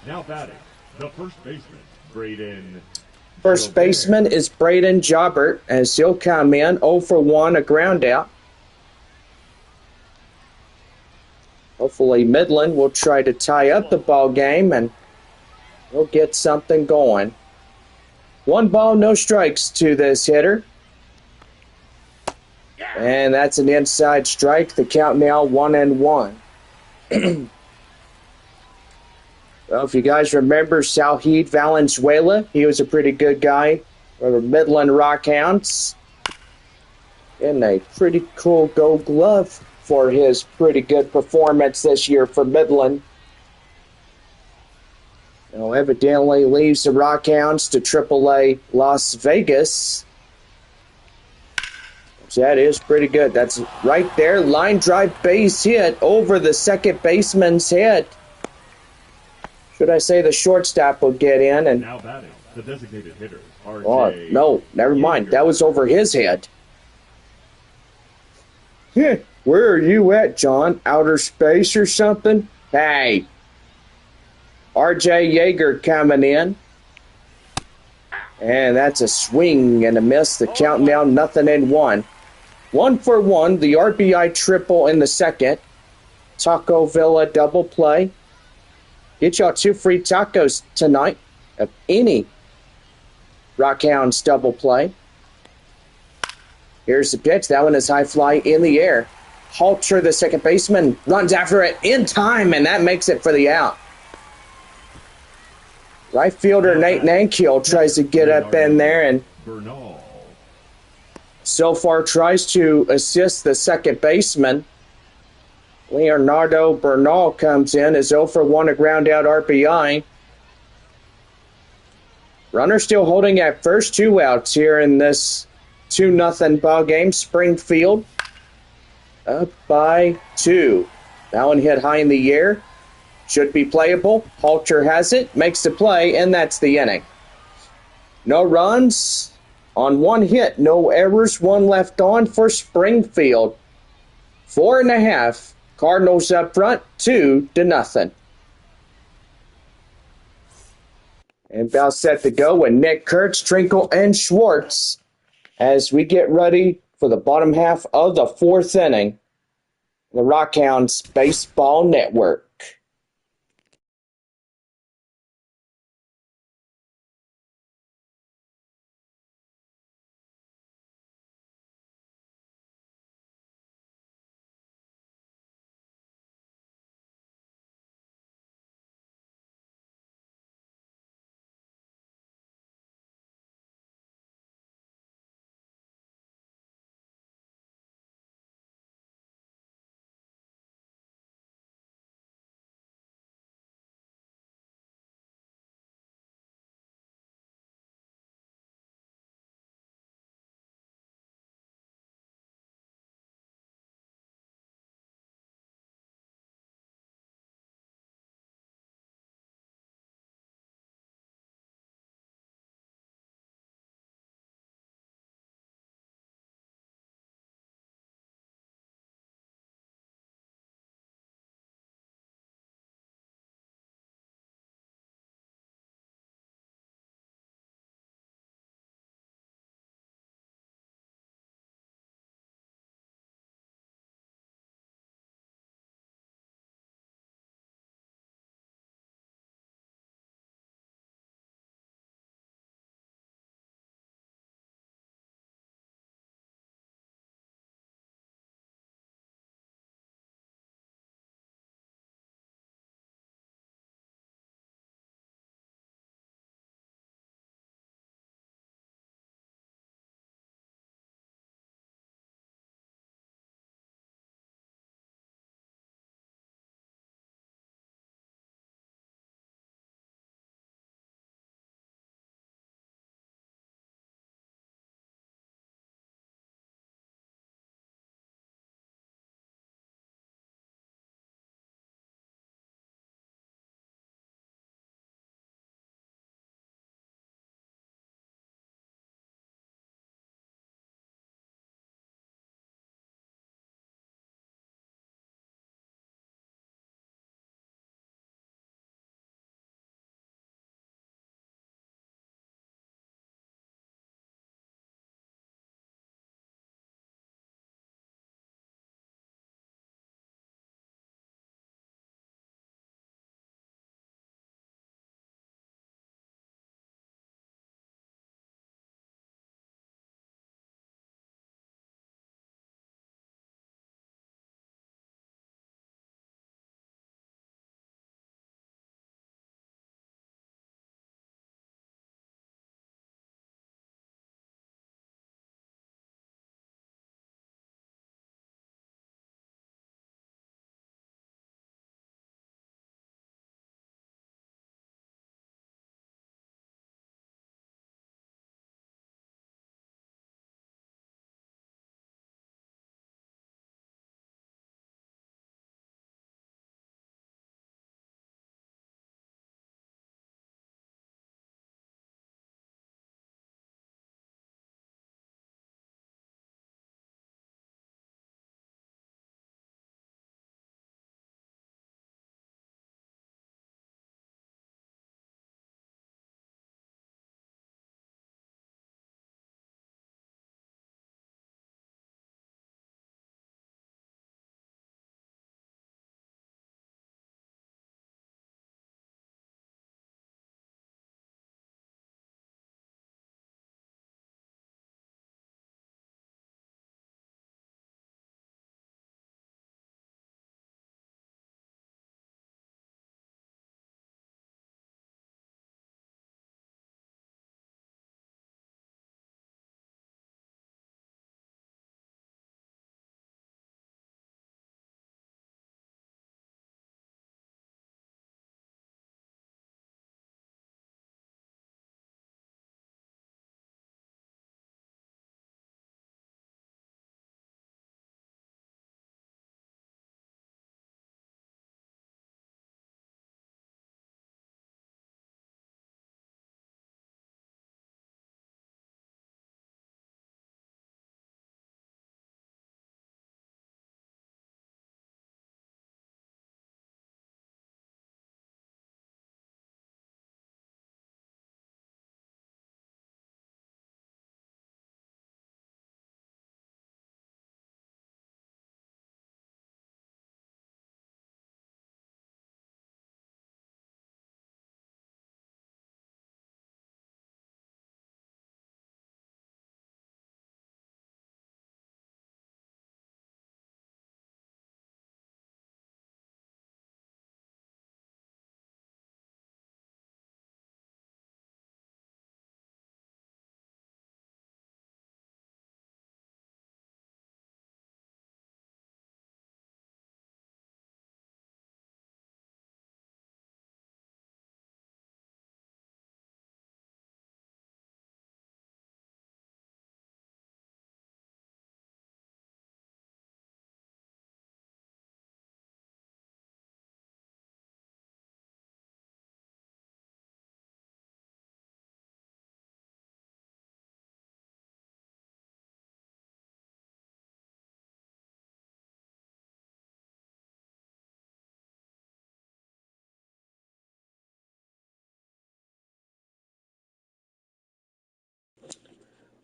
Now batting, the first baseman, Braden. First baseman is Braden Jobert, as he'll come in 0 for 1, a ground out. Hopefully Midland will try to tie up the ball game and we'll get something going. 1 ball, no strikes to this hitter. And that's an inside strike. The count now 1-1. Well, if you guys remember Salheed Valenzuela, he was a pretty good guy for the Midland Rockhounds. And a pretty cool gold glove for his pretty good performance this year for Midland. Now, evidently leaves the Rockhounds to AAA Las Vegas. That is pretty good. That's right there. Line drive base hit over the second baseman's head. Should I say the shortstop will get in and... Now batting, the designated hitter, RJ. Oh, no, never mind. That was over his head. Where are you at, John? Outer space or something? Hey. RJ Yeager coming in. And that's a swing and a miss. The count now 0-1. 1 for 1. The RBI triple in the second. Taco Villa double play. Get y'all 2 free tacos tonight of any Rockhounds double play. Here's the pitch. That one is high fly in the air. Halter, the second baseman, runs after it in time, and that makes it for the out. Right fielder Nate Nankiel tries to get up in there and so far tries to assist the second baseman. Leonardo Bernal comes in as 0 for 1, a ground out RBI. Runner still holding at first, 2 outs here in this 2-0 ball game. Springfield up by 2. That one hit high in the air. Should be playable. Halter has it, makes the play, and that's the inning. No runs on 1 hit, no errors, 1 left on for Springfield. 4.5 Cardinals up front, 2-0. And about set to go with Nick Kurtz, Trinkle, and Schwartz as we get ready for the bottom half of the fourth inning. The Rockhounds Baseball Network.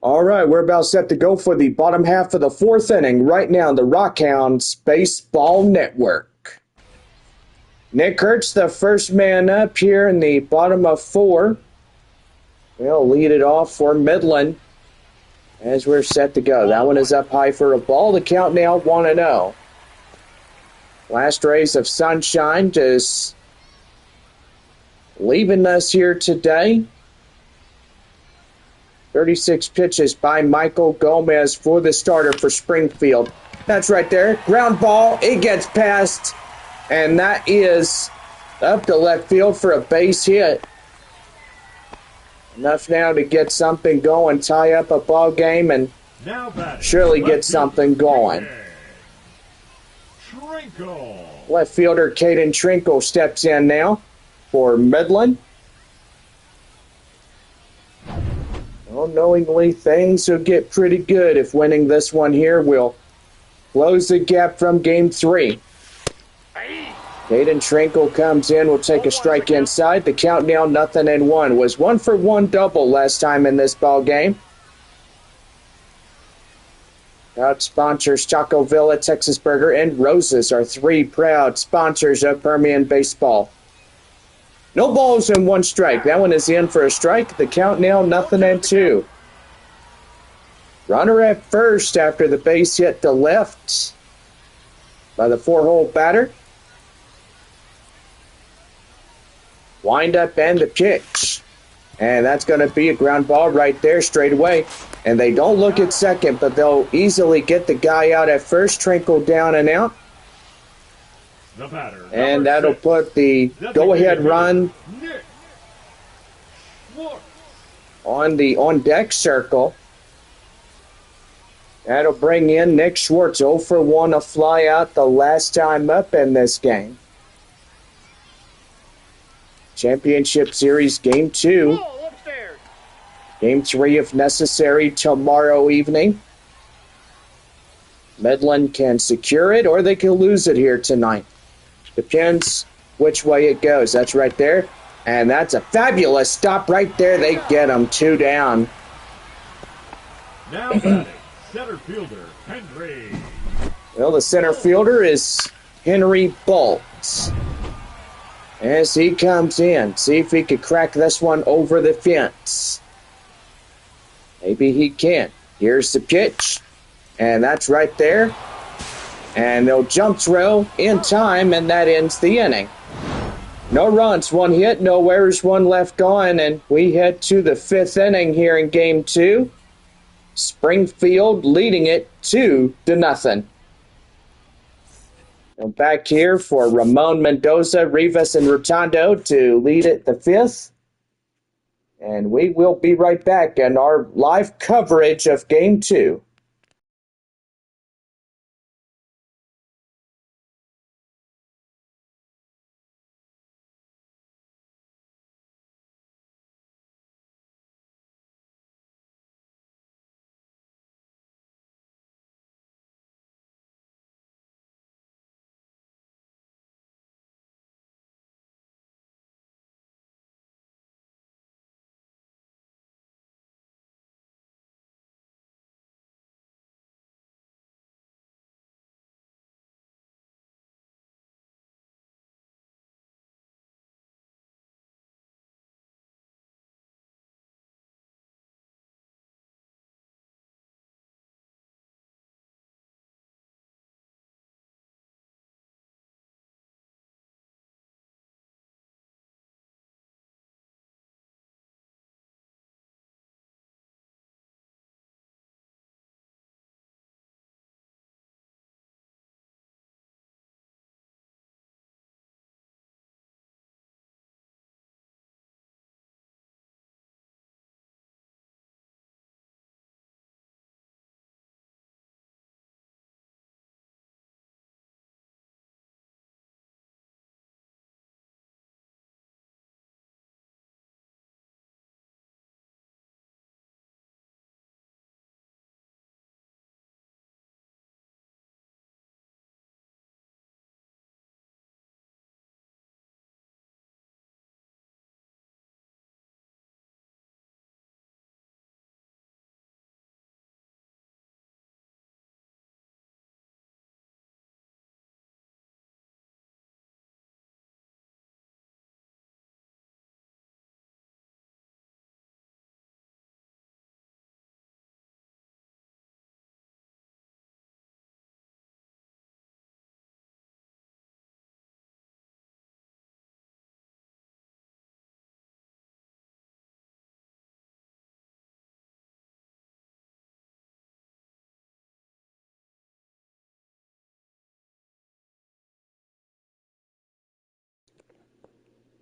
All right, we're about set to go for the bottom half of the fourth inning right now on the Rockhounds Baseball Network. Nick Kurtz, the first man up here in the bottom of four. We'll lead it off for Midland as we're set to go. That one is up high for a ball. The count now 1-0. Last rays of sunshine just leaving us here today. 36 pitches by Michael Gomez for the starter for Springfield. That's right there. Ground ball. It gets past. And that is up to left field for a base hit. Enough now to get something going, tie up a ball game, and surely get something going. Left fielder Caden Trinkle steps in now for Midland. Unknowingly, things will get pretty good if winning this one here will close the gap from Game 3. Caden Trinkle comes in, will take a strike inside. The count now 0-1. Was 1-for-1 double last time in this ball game. Proud sponsors Choco Villa, Texas Burger, and Roses are three proud sponsors of Permian Baseball. No balls and one strike. That one is in for a strike. The count now 0-2. Runner at first after the base hit to left by the four-hole batter. Wind up and the pitch. And that's going to be a ground ball right there straight away. And they don't look at second, but they'll easily get the guy out at first. Trinkle down and out. The batter, and that'll put the go-ahead run on the on-deck circle. That'll bring in Nick Schwartz, 0-for-1, a fly out the last time up in this game. Championship Series Game 2. Game 3, if necessary, tomorrow evening. Midland can secure it or they can lose it here tonight. Depends which way it goes. That's right there. And that's a fabulous stop right there. They get them 2 down. Now batting, center fielder, Henry. Well, the center fielder is Henry Bolts. As he comes in, see if he could crack this one over the fence. Maybe he can. Here's the pitch. And that's right there. And they'll jump throw in time, and that ends the inning. No runs, 1 hit, no errors, 1 left gone, and we head to the 5th inning here in Game 2. Springfield leading it 2-0. Now back here for Ramon Mendoza, Rivas, and Rotundo to lead it the 5th. And we will be right back in our live coverage of Game 2.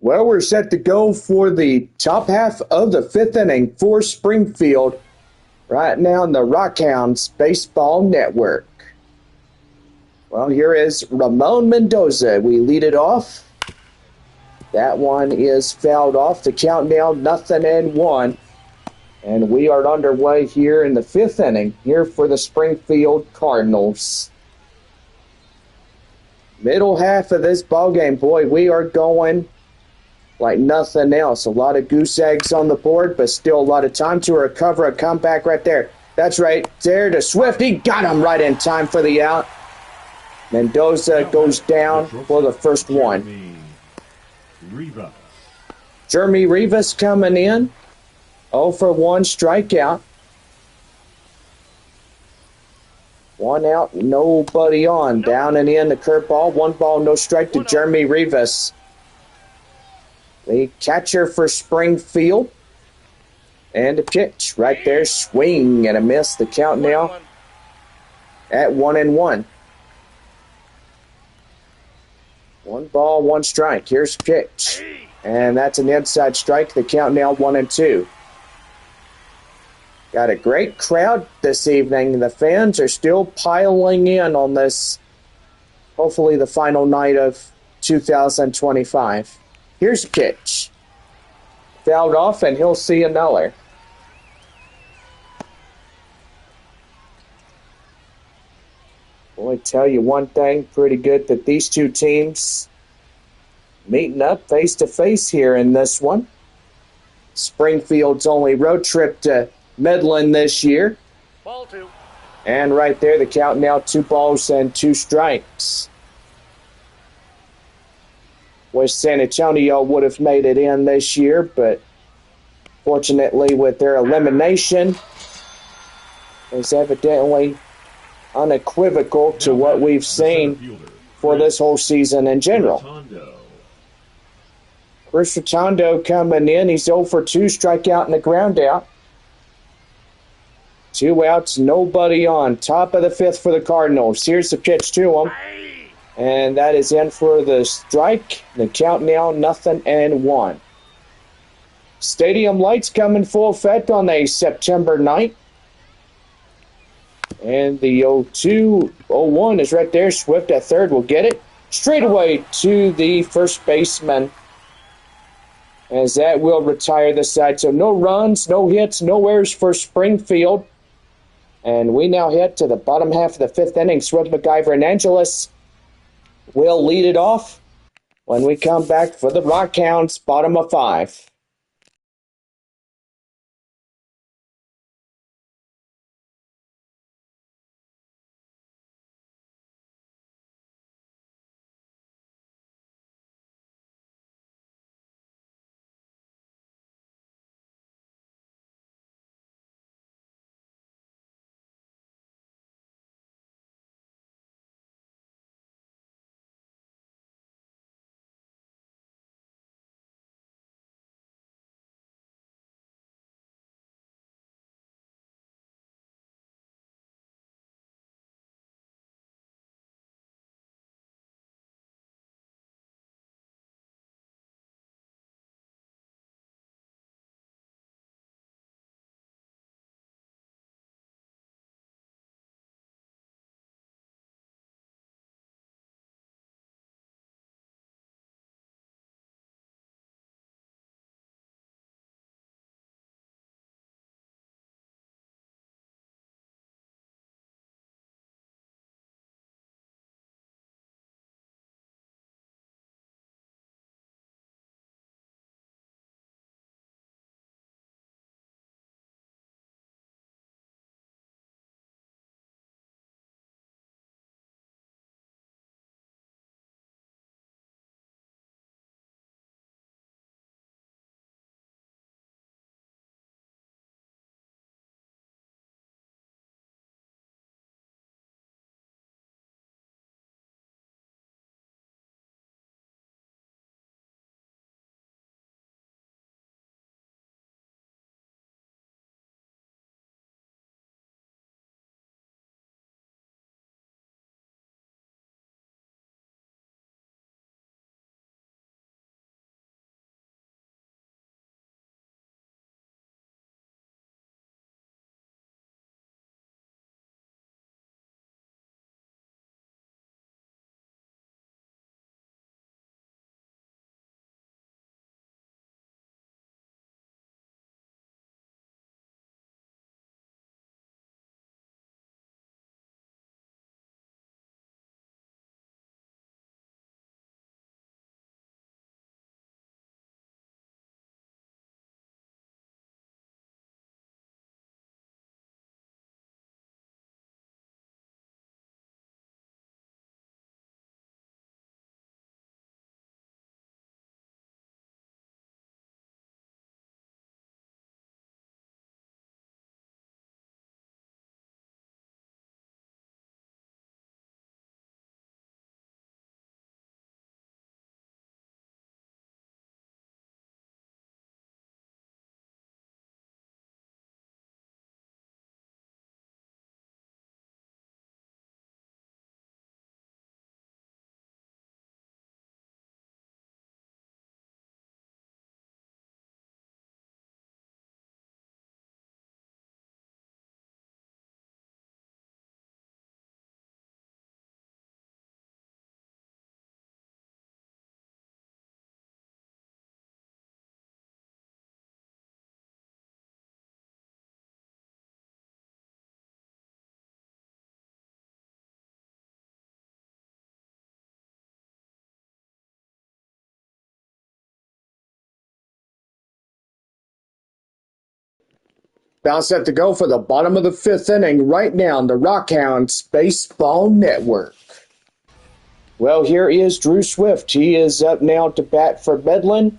Well, we're set to go for the top half of the fifth inning for Springfield right now on the Rockhounds Baseball Network. Well, here is Ramon Mendoza. We lead it off. That one is fouled off. The count now 0-1. And we are underway here in the fifth inning here for the Springfield Cardinals. Middle half of this ballgame, boy, we are going like nothing else. A lot of goose eggs on the board, but still a lot of time to recover a comeback right there. That's right there to Swift. He got him right in time for the out. Mendoza goes down for the first one. Jeremy Rivas coming in. 0 for 1 strikeout. 1 out, nobody on. Down and in the curveball. 1 ball, no strike to Jeremy Rivas. The catcher for Springfield. And a pitch right there. Swing and a miss. The count now at 1-1. 1 ball, 1 strike. Here's a pitch. And that's an inside strike. The count now 1-2. Got a great crowd this evening. The fans are still piling in on this, hopefully the final night of 2025. Here's a pitch. Fouled off, and he'll see another. Boy, tell you one thing, pretty good that these two teams meeting up face-to-face here in this one. Springfield's only road trip to Midland this year. Ball 2. And right there, the count now 2 balls and 2 strikes. Wish San Antonio would have made it in this year, but fortunately with their elimination, is evidently unequivocal to what we've seen for this whole season in general. Chris Rotondo coming in. He's 0 for 2, strikeout and a ground out. 2 outs, nobody on. Top of the fifth for the Cardinals. Here's the pitch to him. And that is in for the strike. The count now 0-1. Stadium lights come in full effect on a September night. And the 0-2-0-1 is right there. Swift at third will get it. Straight away to the first baseman, as that will retire the side. So no runs, no hits, no errors for Springfield. And we now head to the bottom half of the fifth inning. Swift, MacGyver, and Angeles will lead it off when we come back for the Rockhounds, bottom of 5. About set to go for the bottom of the 5th inning right now on the Rockhounds Baseball Network. Well, here is Drew Swift. He is up now to bat for Midland.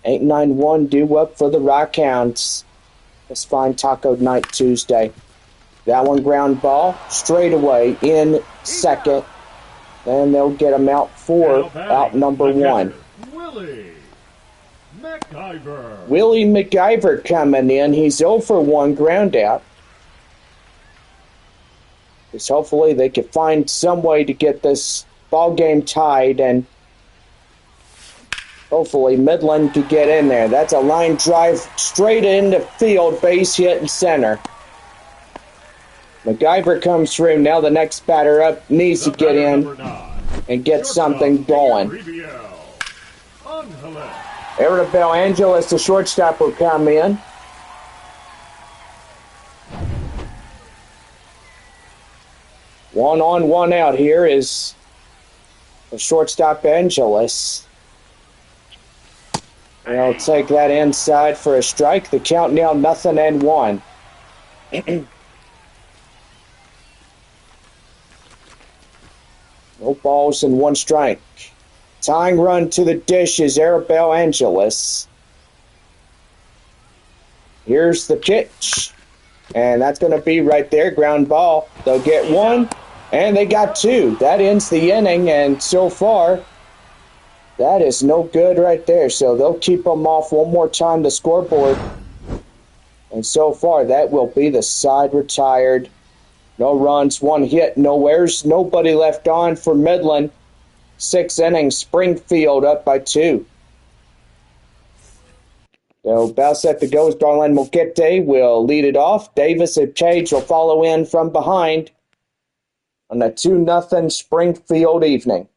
8-9-1 due up for the Rockhounds. This fine taco night Tuesday. That one ground ball straight away in second. And they'll get him out for out number 1. Willie McIver coming in. He's 0 for 1 ground out. Because hopefully they can find some way to get this ball game tied, and hopefully Midland could get in there. That's a line drive straight into field, base hit in center. McIver comes through. Now the next batter up needs to get in and get something going. Arabelle Angeles, the shortstop, will come in. One on, one out here is the shortstop Angeles. They'll take that inside for a strike. The count now 0-1. No balls and 1 strike. Tying run to the dish is Arabelle Angeles. Here's the pitch. And that's going to be right there. Ground ball. They'll get 1. And they got 2. That ends the inning. And so far, that is no good right there. So they'll keep them off one more time, the scoreboard. And so far, that will be the side retired. No runs, 1 hit, no errors, nobody left on for Midland. 6th inning, Springfield up by 2. So about set to go is Darlene Moquete will lead it off. Davis and Page will follow in from behind on a 2-0 Springfield evening.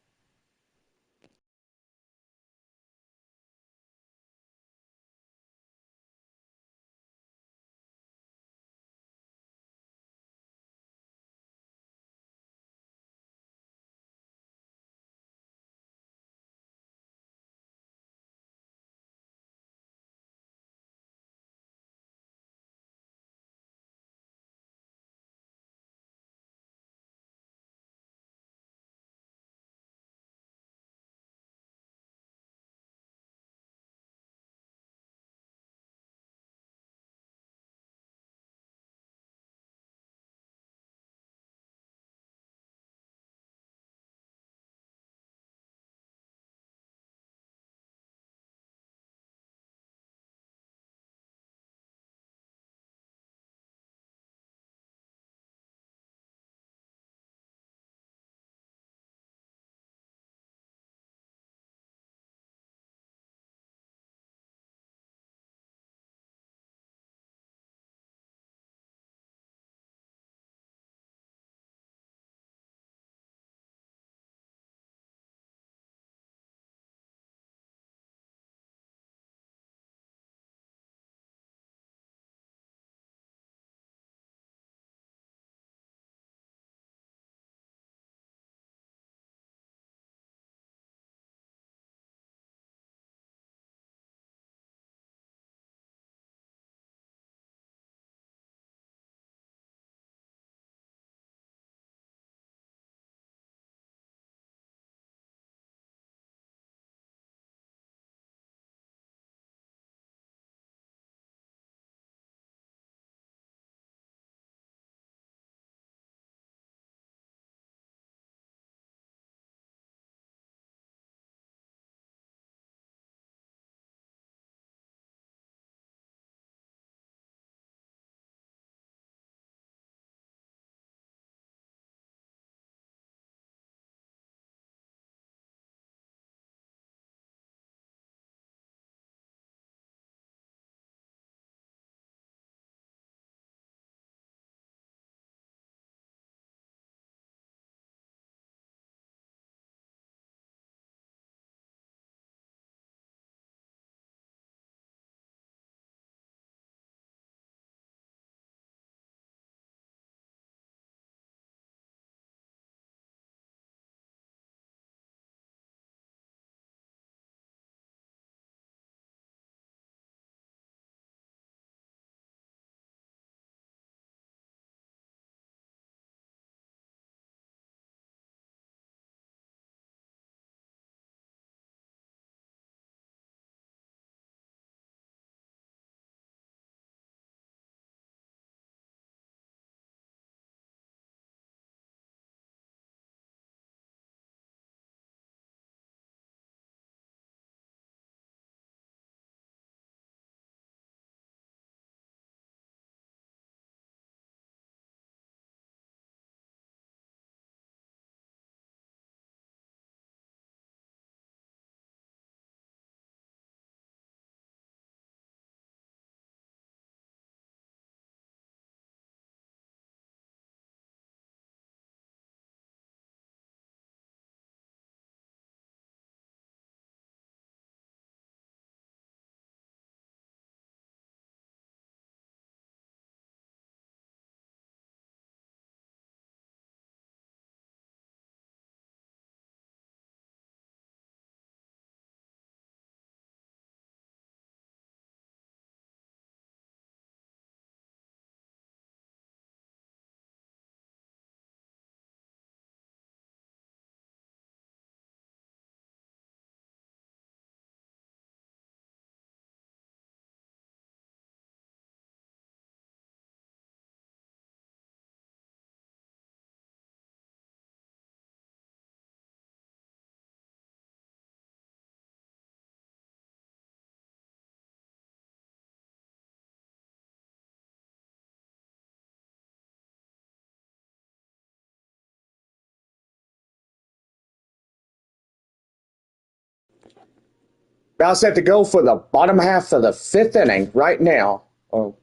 About set to go for the bottom half of the 5th inning right now. Oh,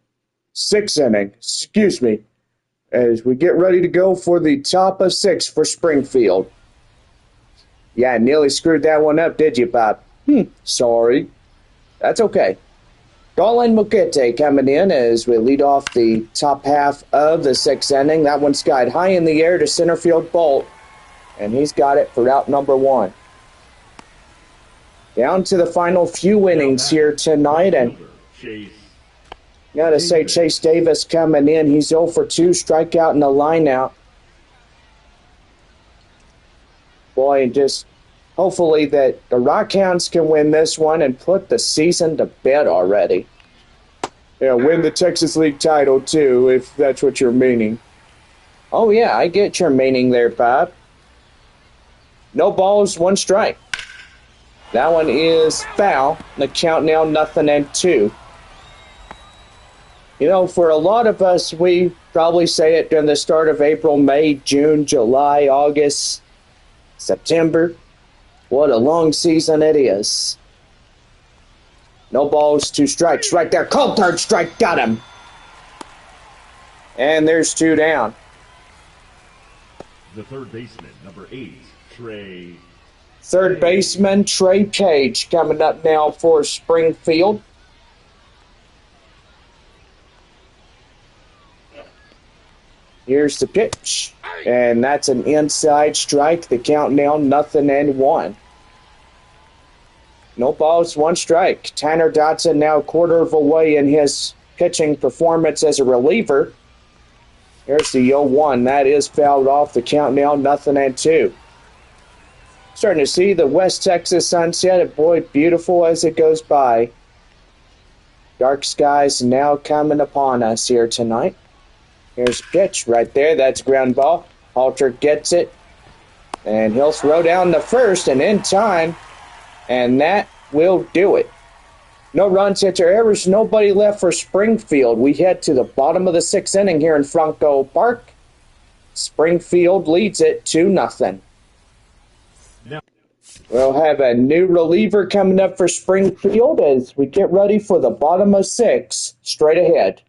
6th inning, excuse me. As we get ready to go for the top of 6 for Springfield. Yeah, nearly screwed that one up, did you, Bob? Sorry. That's okay. Garland Mukete coming in as we lead off the top half of the 6th inning. That one skied high in the air to center field Bolt, and he's got it for out number 1. Down to the final few innings here tonight, and gotta say Chase Davis coming in. He's 0 for 2, strikeout in the lineout. Boy, just hopefully that the Rockhounds can win this one and put the season to bed already. Yeah, win the Texas League title too, if that's what you're meaning. Oh yeah, I get your meaning there, Bob. No balls, 1 strike. That one is foul. The count now 0-2. You know, for a lot of us, we probably say it during the start of April, May, June, July, August, September. What a long season it is. No balls, 2 strikes right there. Called third strike, got him. And there's 2 down. The third baseman, number 8, Trey. Third baseman Trey Page coming up now for Springfield. Here's the pitch. And that's an inside strike. The count now 0-1. No balls, 1 strike. Tanner Dotson now a quarter of a way in his pitching performance as a reliever. Here's the 0-1. That is fouled off. The count now 0-2. Starting to see the West Texas sunset. And boy, beautiful as it goes by. Dark skies now coming upon us here tonight. Here's a pitch right there. That's ground ball. Halter gets it. And he'll throw down the first and in time. And that will do it. No runs, hits, or errors. Nobody left for Springfield. We head to the bottom of the 6th inning here in Franco Park. Springfield leads it 2-0. Now, we'll have a new reliever coming up for Springfield as we get ready for the bottom of 6 straight ahead.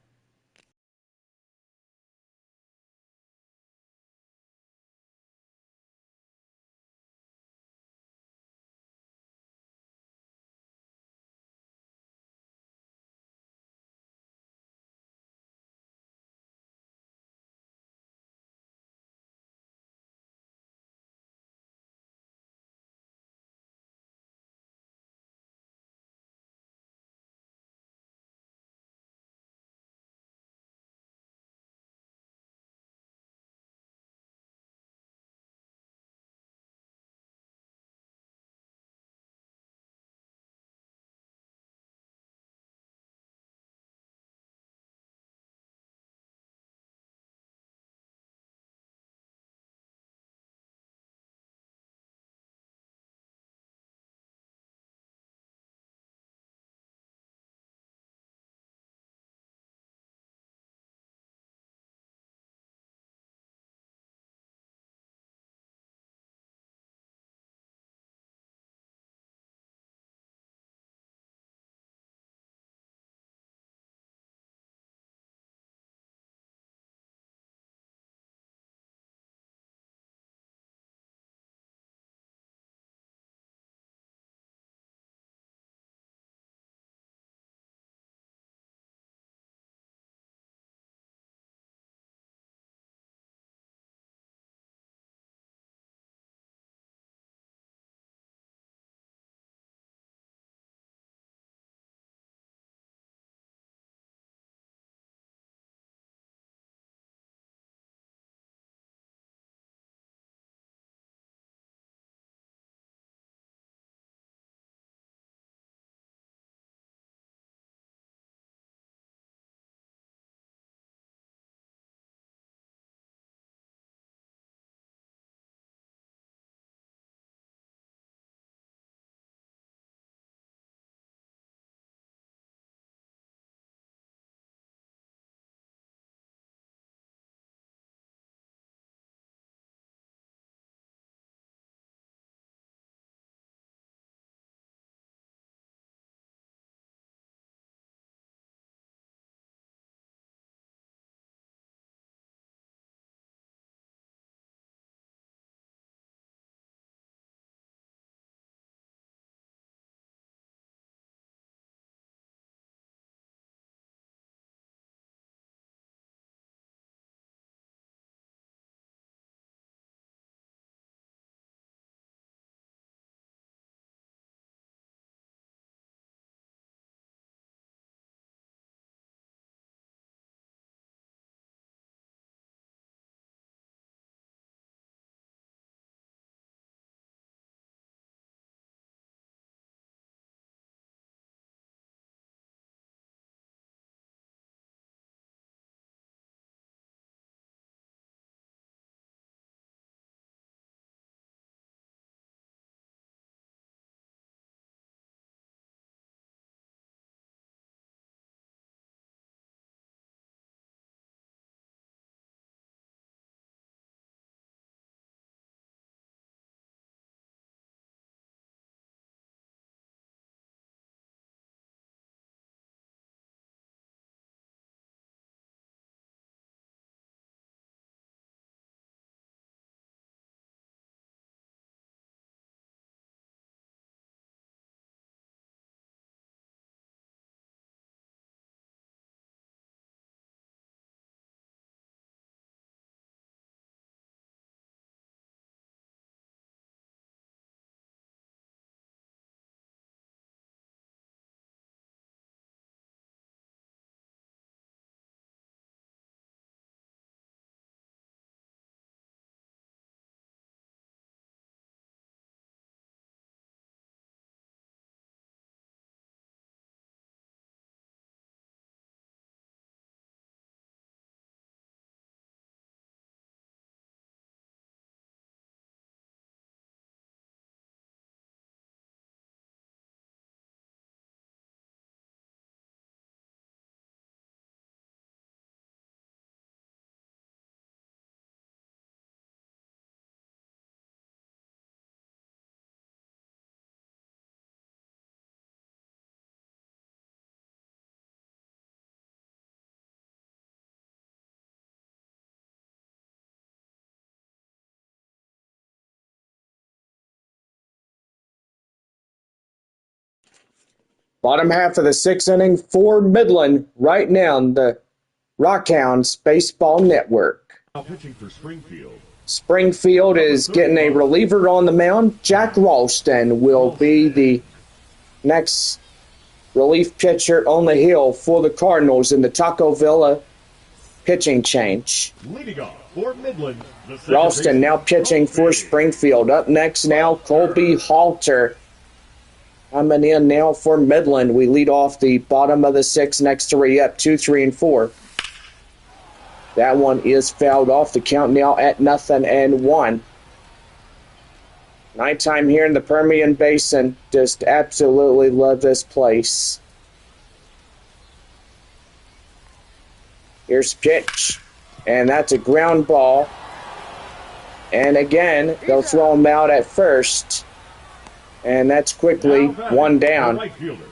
Bottom half of the sixth inning for Midland right now on the Rockhounds Baseball Network. Now pitching for Springfield. Springfield is getting a reliever on the mound. Jack Ralston will be the next relief pitcher on the hill for the Cardinals in the Taco Villa pitching change. Leading off for Midland. Ralston now pitching for Springfield. Up next now, Colby Halter. Coming in now for Midland. We lead off the bottom of the sixth. Next three up, 2, 3, and 4. That one is fouled off. The count now at 0-1. Nighttime here in the Permian Basin. Just absolutely love this place. Here's pitch. And that's a ground ball. And again, they'll throw him out at first. And that's quickly one down. Right fielder,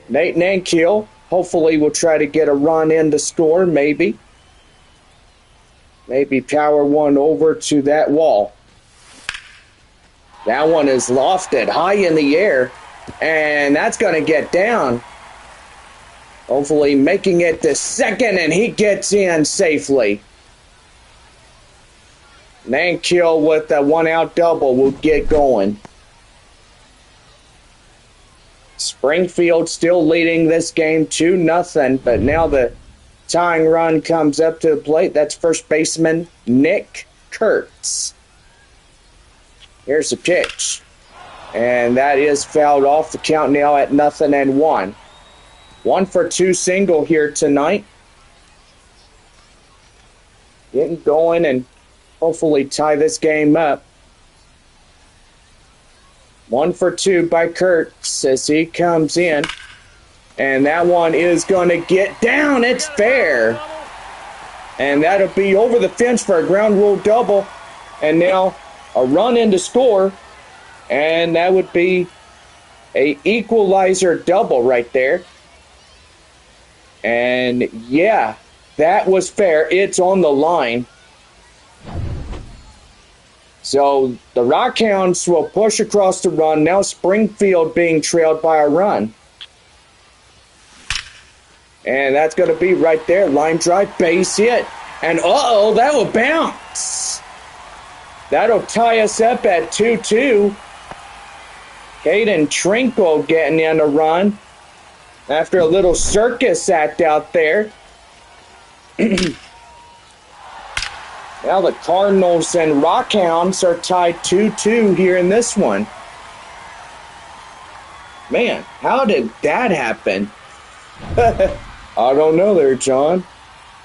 Nate Nankiel hopefully will try to get a run in to score, maybe. Maybe power one over to that wall. That one is lofted high in the air. And that's going to get down. Hopefully making it to second, and he gets in safely. Nankiel with a one-out double will get going. Springfield still leading this game 2-0, but now the tying run comes up to the plate. That's first baseman Nick Kurtz. Here's the pitch. And that is fouled off. The count now at 0-1. 1-for-2 single here tonight. Getting going and hopefully tie this game up. 1-for-2 by Kurtz as he comes in. And that one is going to get down. It's fair. And that'll be over the fence for a ground rule double. And now a run in to score. And that would be a equalizer double right there. And yeah, that was fair. It's on the line. So the Rockhounds will push across the run. Now Springfield being trailed by a run. And that's going to be right there. Line drive, base hit. And uh-oh, that will bounce. That'll tie us up at 2-2. Caden Trinkle getting in a run after a little circus act out there. Now the Cardinals and Rockhounds are tied 2-2 here in this one. Man, how did that happen? I don't know there, John.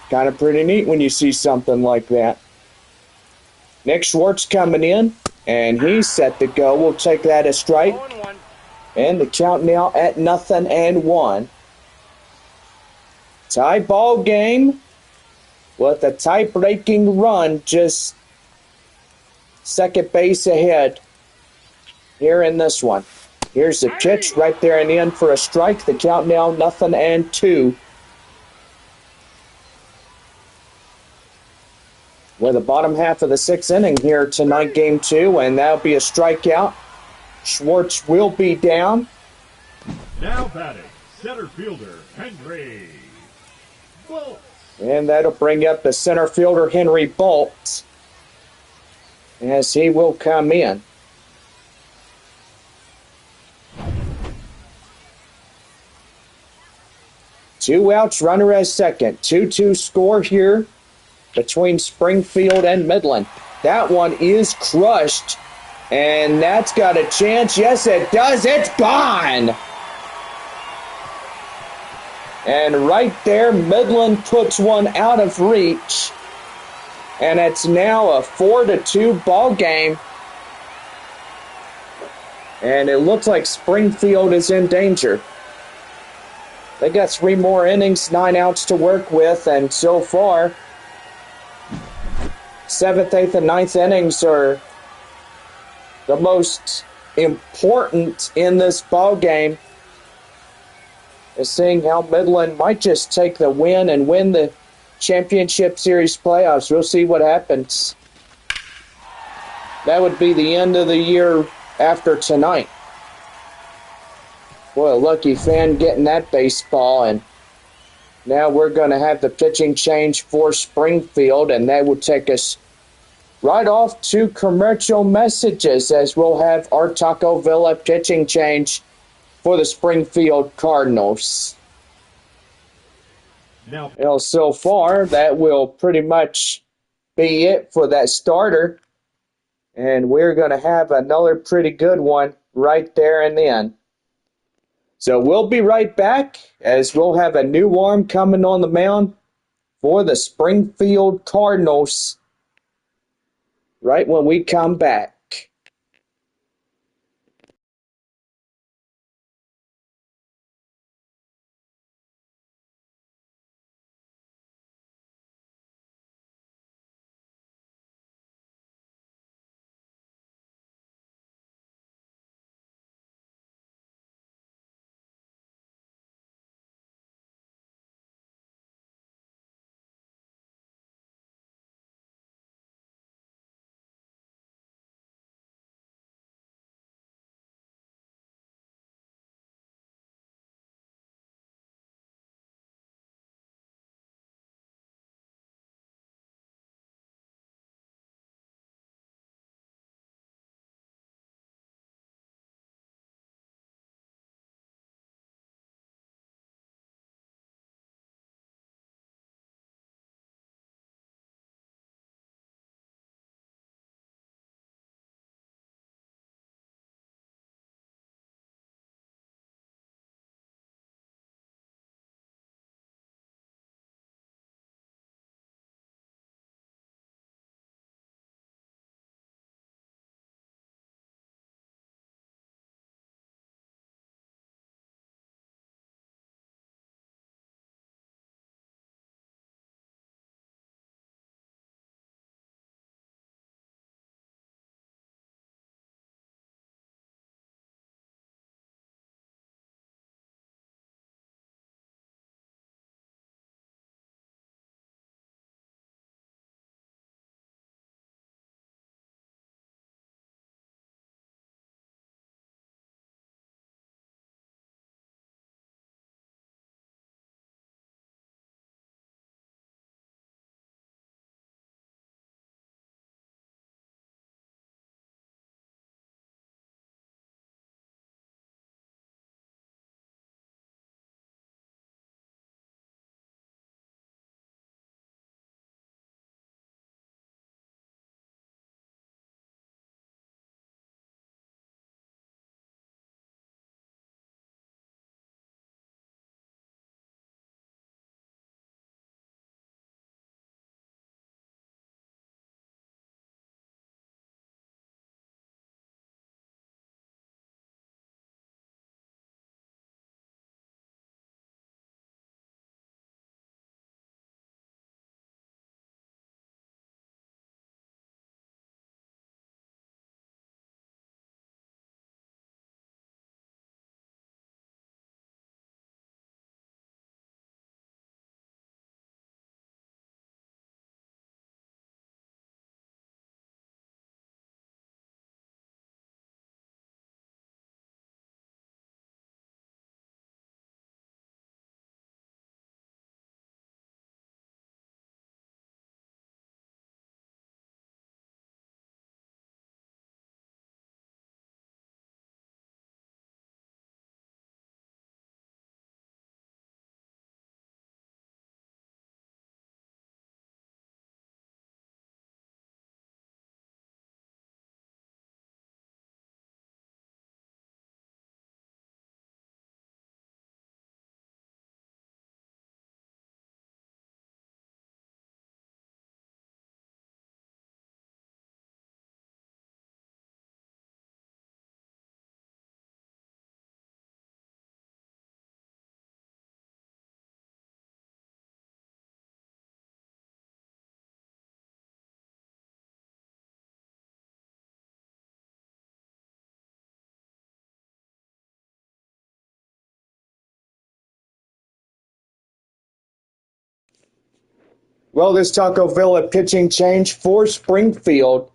Kind of pretty neat when you see something like that. Nick Schwartz coming in, and he's set to go. We'll take that as strike. And the count now at 0-1. Tie ball game with a tie-breaking run just second base ahead here in this one. Here's the pitch right there and in for a strike. The count now 0-2. We're the bottom half of the sixth inning here tonight, game 2, and that'll be a strikeout. Schwartz will be down. Now batting, center fielder Henry Bolt. And that'll bring up the center fielder Henry Bolt as he will come in. Two outs, runner at second. 2-2 score here between Springfield and Midland. That one is crushed. And that's got a chance. Yes, it does. It's gone. And right there, Midland puts one out of reach. And it's now a 4-2 ball game. And it looks like Springfield is in danger. They got 3 more innings, 9 outs to work with, and so far, 7th, 8th, and 9th innings are the most important in this ball game. Is seeing how Midland might just take the win and win the championship series playoffs. We'll see what happens. That would be the end of the year after tonight. Boy, a lucky fan getting that baseball. And now we're going to have the pitching change for Springfield, and that will take us right off to commercial messages as we'll have our Taco Villa pitching change for the Springfield Cardinals. Now, So far, that will pretty much be it for that starter. And we're going to have another pretty good one right there and then. So we'll be right back as we'll have a new arm coming on the mound for the Springfield Cardinals right when we come back. Well, this Taco Villa pitching change for Springfield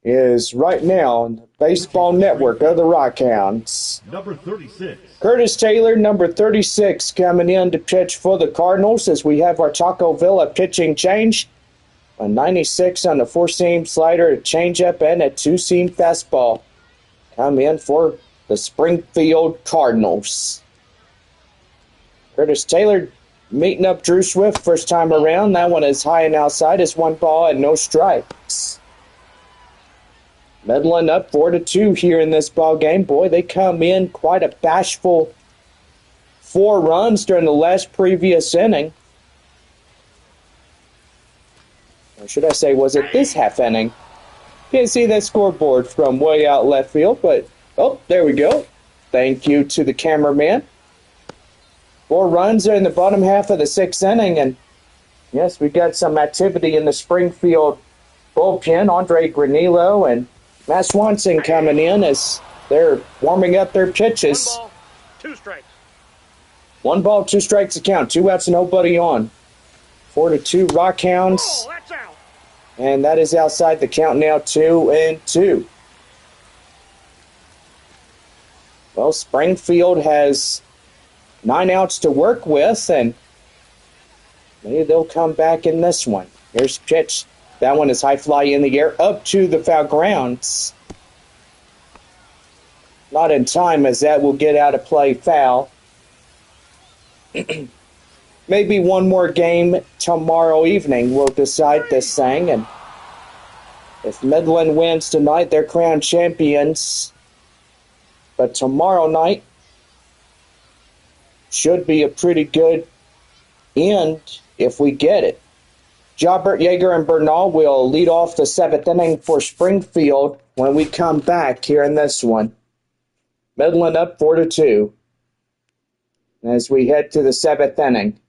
is right now on the Baseball Network of the Rockhounds. Number 36. Curtis Taylor, number 36, coming in to pitch for the Cardinals as we have our Taco Villa pitching change. A 96 on the four-seam slider, a changeup, and a two-seam fastball. Come in for the Springfield Cardinals. Curtis Taylor meeting up Drew Swift first time around. That one is high and outside. It's 1 ball and no strikes. Midland up 4-2 here in this ball game. Boy, they come in quite a bashful 4 runs during the last previous inning. Or should I say, was it this half inning? Can't see that scoreboard from way out left field, but, oh, there we go. Thank you to the cameraman. 4 runs are in the bottom half of the 6th inning, and yes, we got some activity in the Springfield bullpen. Andre Granillo and Matt Swanson coming in as they're warming up their pitches. 1 ball, 2 strikes. 1 ball, 2 strikes to count. 2 outs, nobody on. 4-2 Rockhounds. Oh, that's out. And that is outside the count now, 2-2. Well, Springfield has 9 outs to work with, and maybe they'll come back in this one. Here's pitch. That one is high fly in the air up to the foul grounds. Not in time, as that will get out of play foul. Maybe one more game tomorrow evening will decide this thing, and if Midland wins tonight, they're crowned champions. But tomorrow night should be a pretty good end if we get it. Jobert, Yeager, and Bernal will lead off the 7th inning for Springfield when we come back here in this one. Midland up 4-2 as we head to the 7th inning.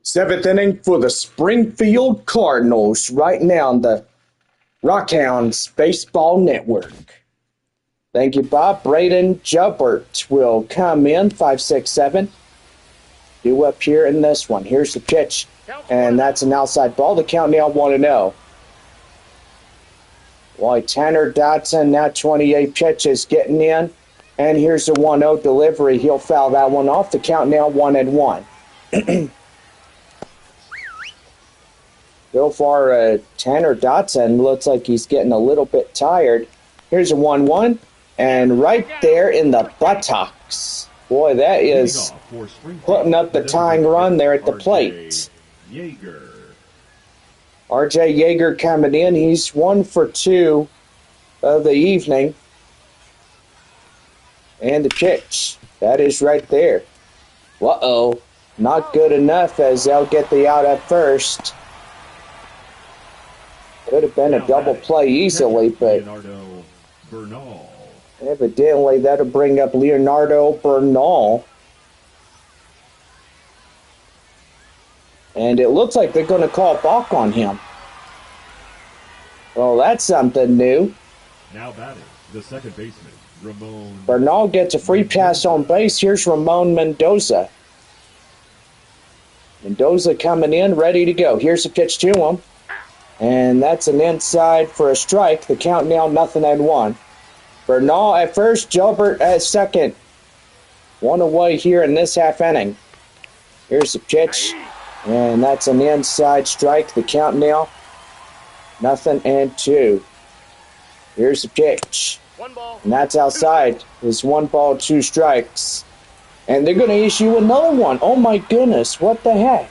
Seventh inning for the Springfield Cardinals right now on the Rockhounds Baseball Network. Thank you, Bob. Braden Jubbert will come in, 5-6-7. Due up here in this one. Here's the pitch, and that's an outside ball. The count now 1-0. Boy, Tanner Dodson, now 28 pitches, getting in. And here's the 1-0 delivery. He'll foul that one off. The count now 1-1. So far, Tanner Dodson looks like he's getting a little bit tired. Here's a 1-1. And right there in the buttocks. Boy, that is putting up the tying run there at the plate. R.J. Yeager coming in. He's 1 for 2 of the evening. And the pitch. That is right there. Uh-oh. Not good enough as they'll get the out at first. Could have been a double play easily, but evidently that'll bring up Leonardo Bernal. And it looks like they're going to call balk on him. Well, that's something new. Now batting, the second baseman, Ramon. Bernal gets a free pass on base. Here's Ramon Mendoza. Mendoza coming in, ready to go. Here's a pitch to him. And that's an inside for a strike. The count now 0-1. Bernal at first, Gilbert at second. One away here in this half inning. Here's the pitch. And that's an inside strike. The count now 0-2. Here's the pitch. And that's outside. It's 1 ball, 2 strikes. And they're going to issue another one. Oh my goodness, what the heck?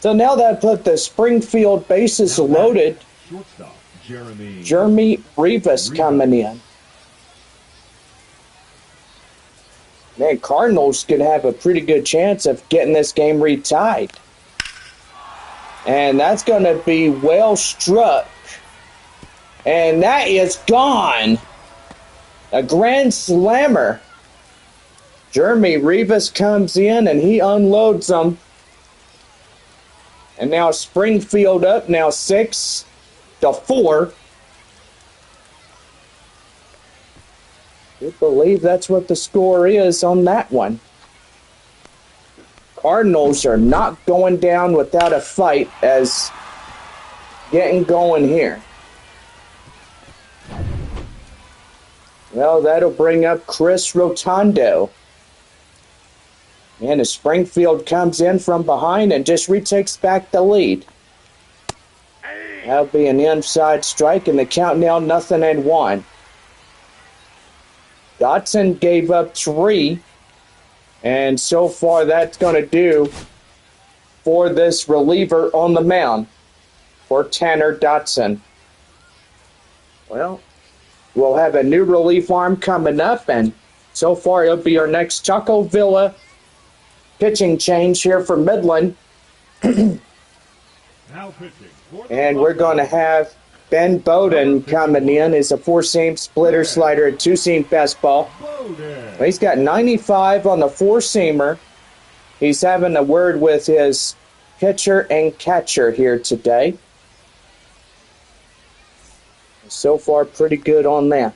So now that put the Springfield bases loaded. Shortstop, Jeremy Rivas coming in. Man, Cardinals could have a pretty good chance of getting this game retied. And that's going to be well struck. And that is gone. A grand slammer. Jeremy Rivas comes in and he unloads them. And now Springfield up, now 6-4. I believe that's what the score is on that one. Cardinals are not going down without a fight as getting going here. Well, that'll bring up Chris Rotondo. And as Springfield comes in from behind and just retakes back the lead. That'll be an inside strike, and the count now 0-1. Dotson gave up 3, and so far that's going to do for this reliever on the mound for Tanner Dotson. Well, we'll have a new relief arm coming up, and so far it'll be our next Choco Villa pitching change here for Midland. Now pitching. And we're going to have Ben Bowden coming in as a 4-seam splitter slider, a 2-seam fastball. Well, he's got 95 on the 4-seamer. He's having a word with his pitcher and catcher here today. So far, pretty good on that.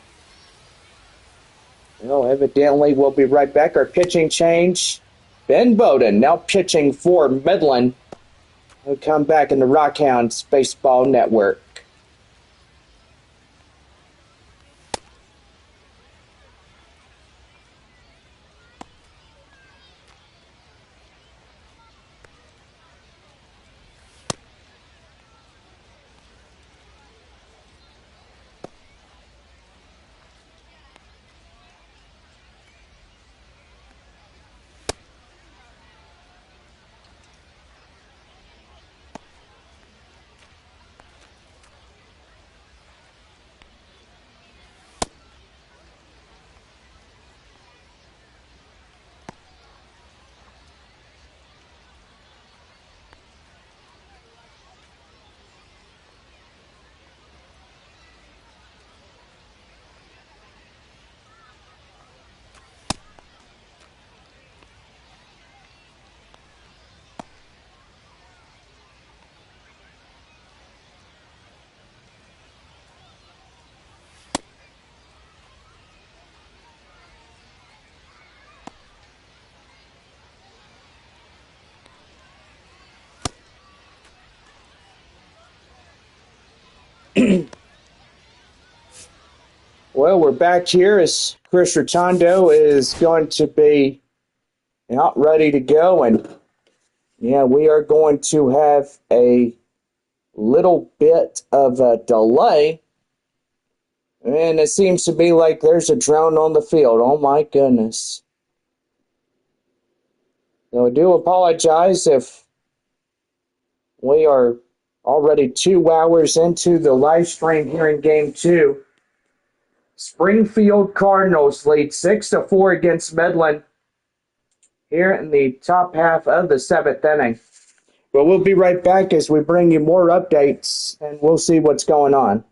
Well, evidently, we'll be right back. Our pitching change. Ben Bowden now pitching for Midland. We'll come back in the Rockhounds Baseball Network. Well, we're back here as Chris Rotondo is going to be out ready to go. And yeah, we are going to have a little bit of a delay. And it seems to be like there's a drone on the field. Oh my goodness. So I do apologize if we are already 2 hours into the live stream here in Game 2. Springfield Cardinals lead 6-4 against Midland here in the top half of the 7th inning. But we'll be right back as we bring you more updates, and we'll see what's going on.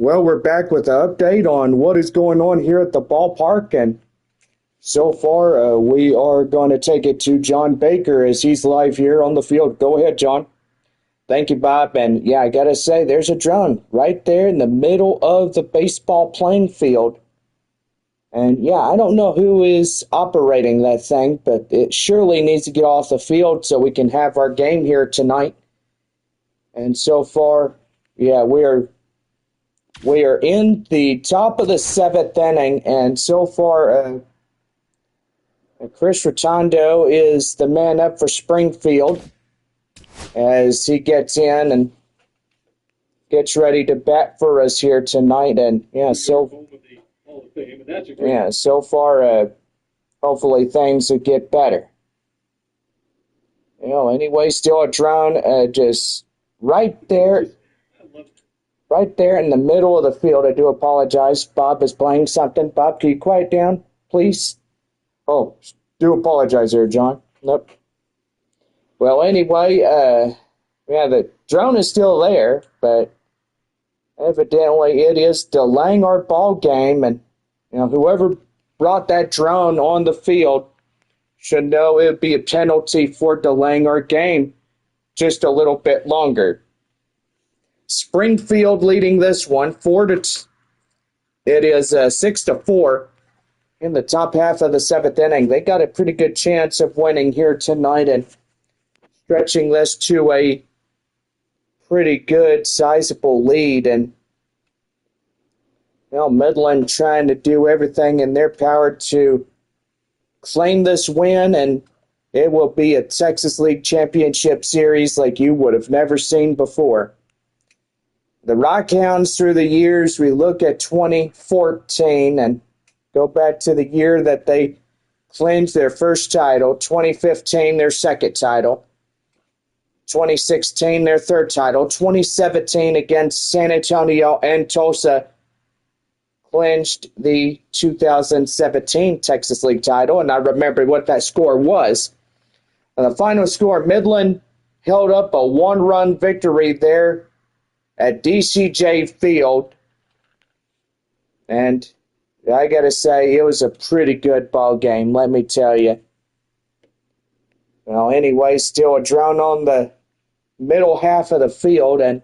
Well, we're back with an update on what is going on here at the ballpark, and so far we are going to take it to John Baker as he's live here on the field. Go ahead, John. Thank you, Bob. And yeah, I got to say, there's a drone right there in the middle of the baseball playing field. And yeah, I don't know who is operating that thing, but it surely needs to get off the field so we can have our game here tonight. And so far, yeah, we are in the top of the seventh inning, and so far, Chris Rotondo is the man up for Springfield as he gets in and gets ready to bat for us here tonight. And yeah, so far, hopefully things will get better. Anyway, still a drone, just right there in the middle of the field. I do apologize. Bob is playing something. Bob, can you quiet down, please? Oh, do apologize there, John. Nope. Well, anyway, the drone is still there, but evidently it is delaying our ball game, and whoever brought that drone on the field should know it would be a penalty for delaying our game just a little bit longer. Springfield leading this one, it is 6-4 in the top half of the seventh inning. They got a pretty good chance of winning here tonight and stretching this to a pretty good, sizable lead. And Midland trying to do everything in their power to claim this win, and it will be a Texas League Championship Series like you would have never seen before. The Rockhounds, through the years, we look at 2014 and go back to the year that they claimed their first title, 2015 their second title, 2016 their third title, 2017 against San Antonio and Tulsa clinched the 2017 Texas League title, and I remember what that score was. And the final score, Midland held up a one-run victory there at DCJ Field, and I got to say, it was a pretty good ball game, let me tell you. Well, anyway, still a drone on the middle half of the field, and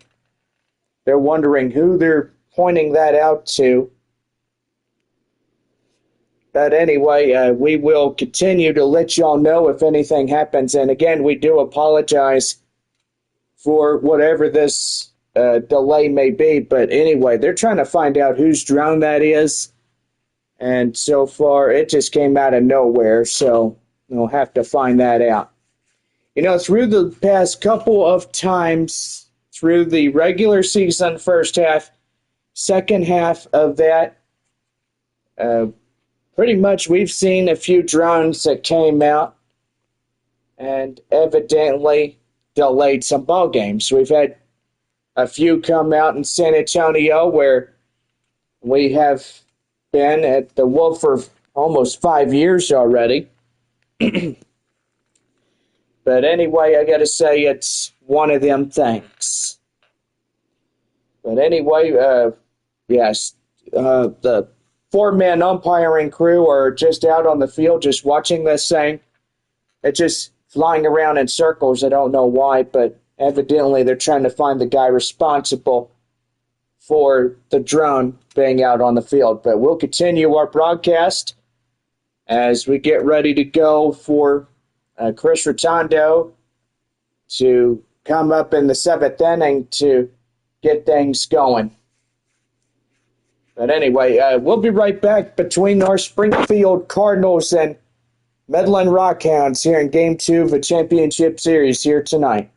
they're wondering who they're pointing that out to. But anyway, we will continue to let y'all know if anything happens. And again, we do apologize for whatever this delay may be. But anyway, they're trying to find out whose drone that is. And so far, it just came out of nowhere. So we'll have to find that out. Through the past couple of times, through the regular season first half, second half of that, pretty much we've seen a few drones that came out and evidently delayed some ball games. We've had a few come out in San Antonio where we have been at the Wolf for almost 5 years already. But anyway, I got to say it's one of them things. But anyway, yes, the four-man umpiring crew are just out on the field just watching this thing. It's just flying around in circles. I don't know why, but evidently they're trying to find the guy responsible for the drone being out on the field. But we'll continue our broadcast as we get ready to go for Chris Rotondo to come up in the seventh inning to get things going. But anyway, we'll be right back between our Springfield Cardinals and Midland Rockhounds here in Game 2 of a championship series here tonight.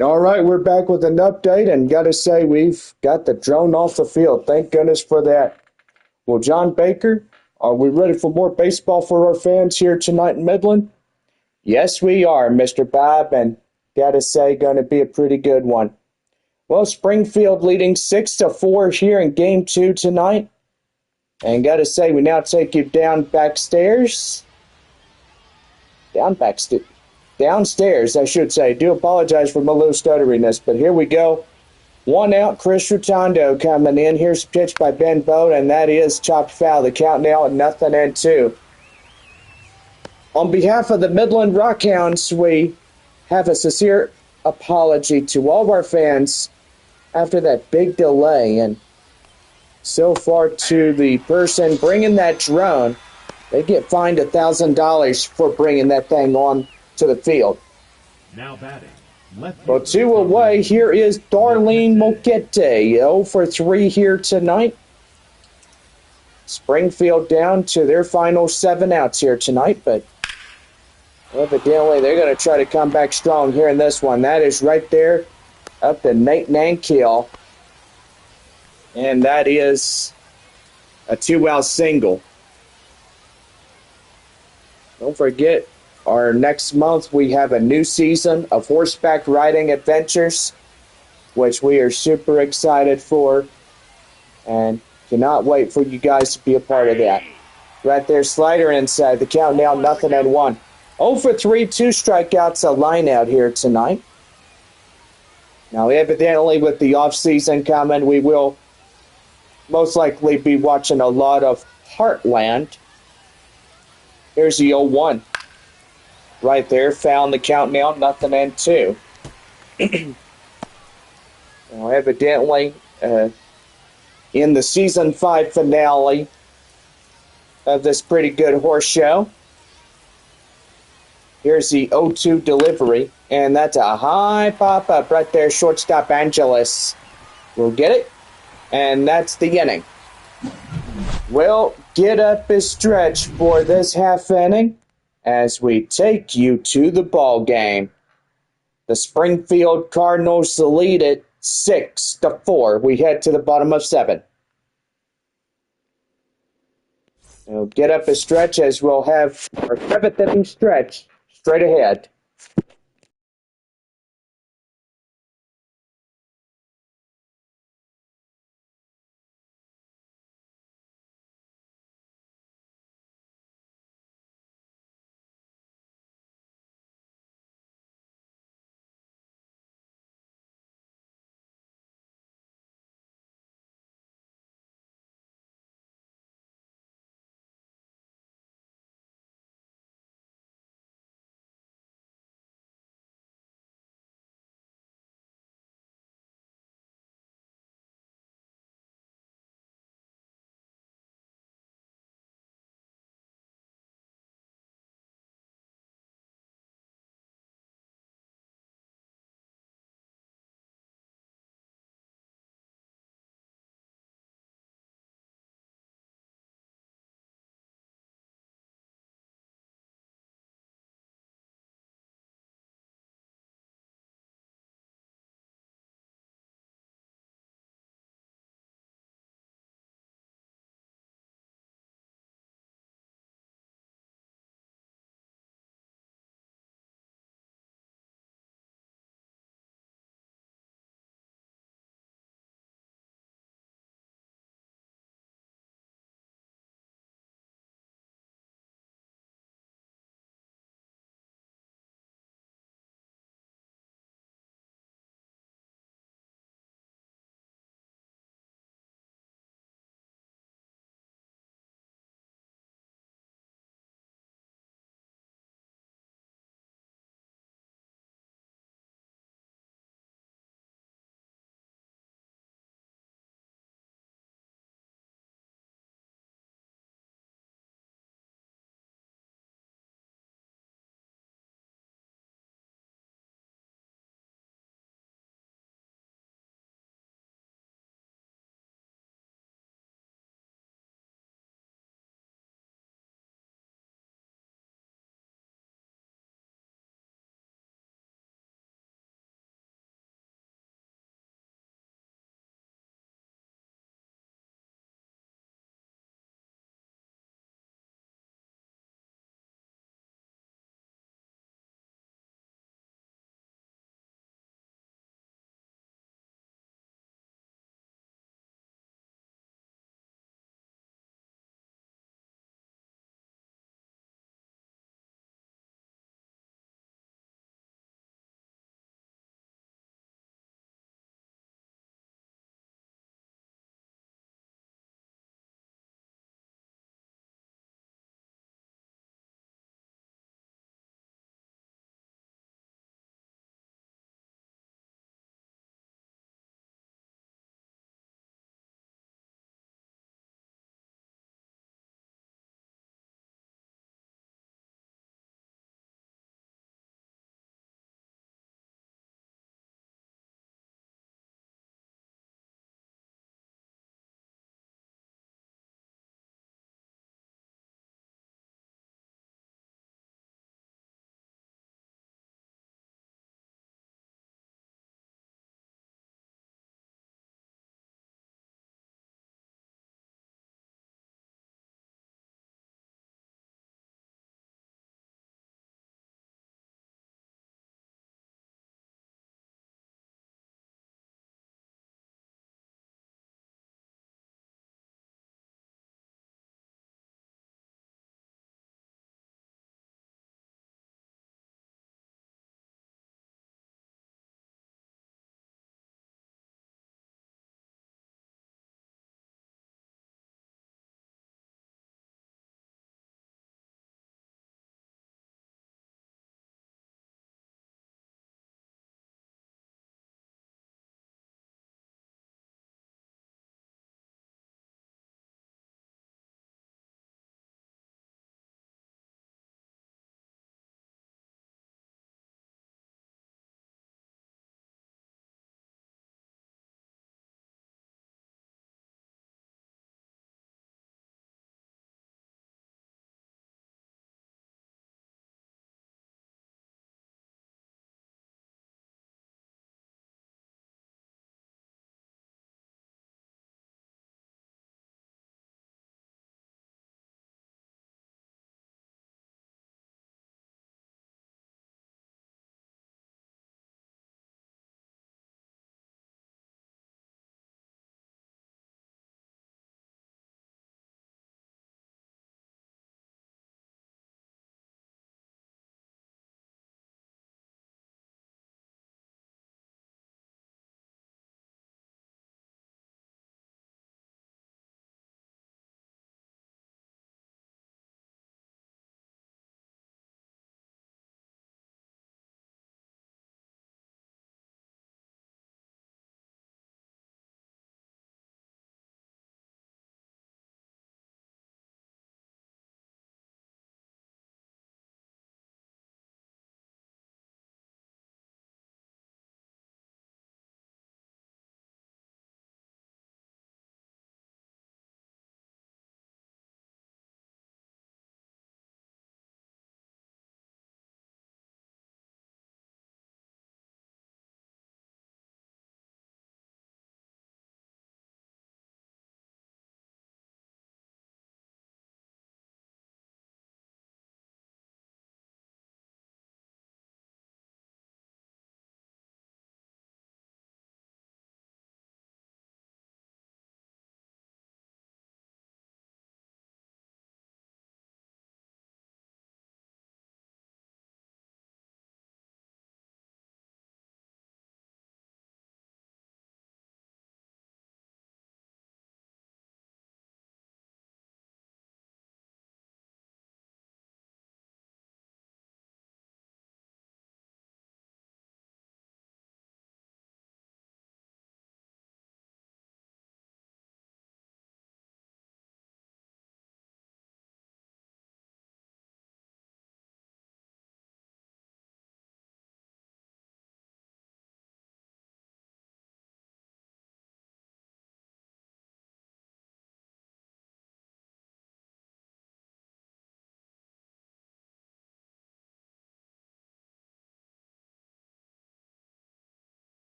All right, we're back with an update, and got to say, we've got the drone off the field. Thank goodness for that. Well, John Baker, are we ready for more baseball for our fans here tonight in Midland? Yes, we are, Mr. Bob, and got to say, going to be a pretty good one. Well, Springfield leading 6-4 here in Game 2 tonight. And got to say, we now take you down backstairs. Downstairs, I should say. Do apologize for my little stutteriness, but here we go. One out, Chris Rotundo coming in. Here's a pitch by Ben Bode, and that is chopped foul. The count now at 0-2. On behalf of the Midland Rockhounds, we have a sincere apology to all of our fans after that big delay. And so far, to the person bringing that drone, they get fined $1,000 for bringing that thing on to the field. Now batting. Left Well, two away, here is Darlene Moquete, 0 for 3 here tonight. Springfield down to their final 7 outs here tonight, but evidently they're going to try to come back strong here in this one. That is right there up to Nate Nankill, and that is a 2-out single. Don't forget, our next month we have a new season of horseback riding adventures, which we are super excited for and cannot wait for you guys to be a part of that. Right there, slider inside. The count now 0-1. 0 for 3, 2 strikeouts, a line out here tonight. Now, evidently, with the offseason coming, we will most likely be watching a lot of Heartland. Here's the 0-1. Right there, found the count now, 0-2. Now, evidently, in the season 5 finale of this pretty good horse show, here's the 0-2 delivery, and that's a high pop-up right there. Shortstop Angeles will get it, and that's the inning. Well, get up a stretch for this half inning as we take you to the ball game. The Springfield Cardinals lead it 6-4. We head to the bottom of 7. Now get up a stretch as we'll have our 7th inning stretch straight ahead.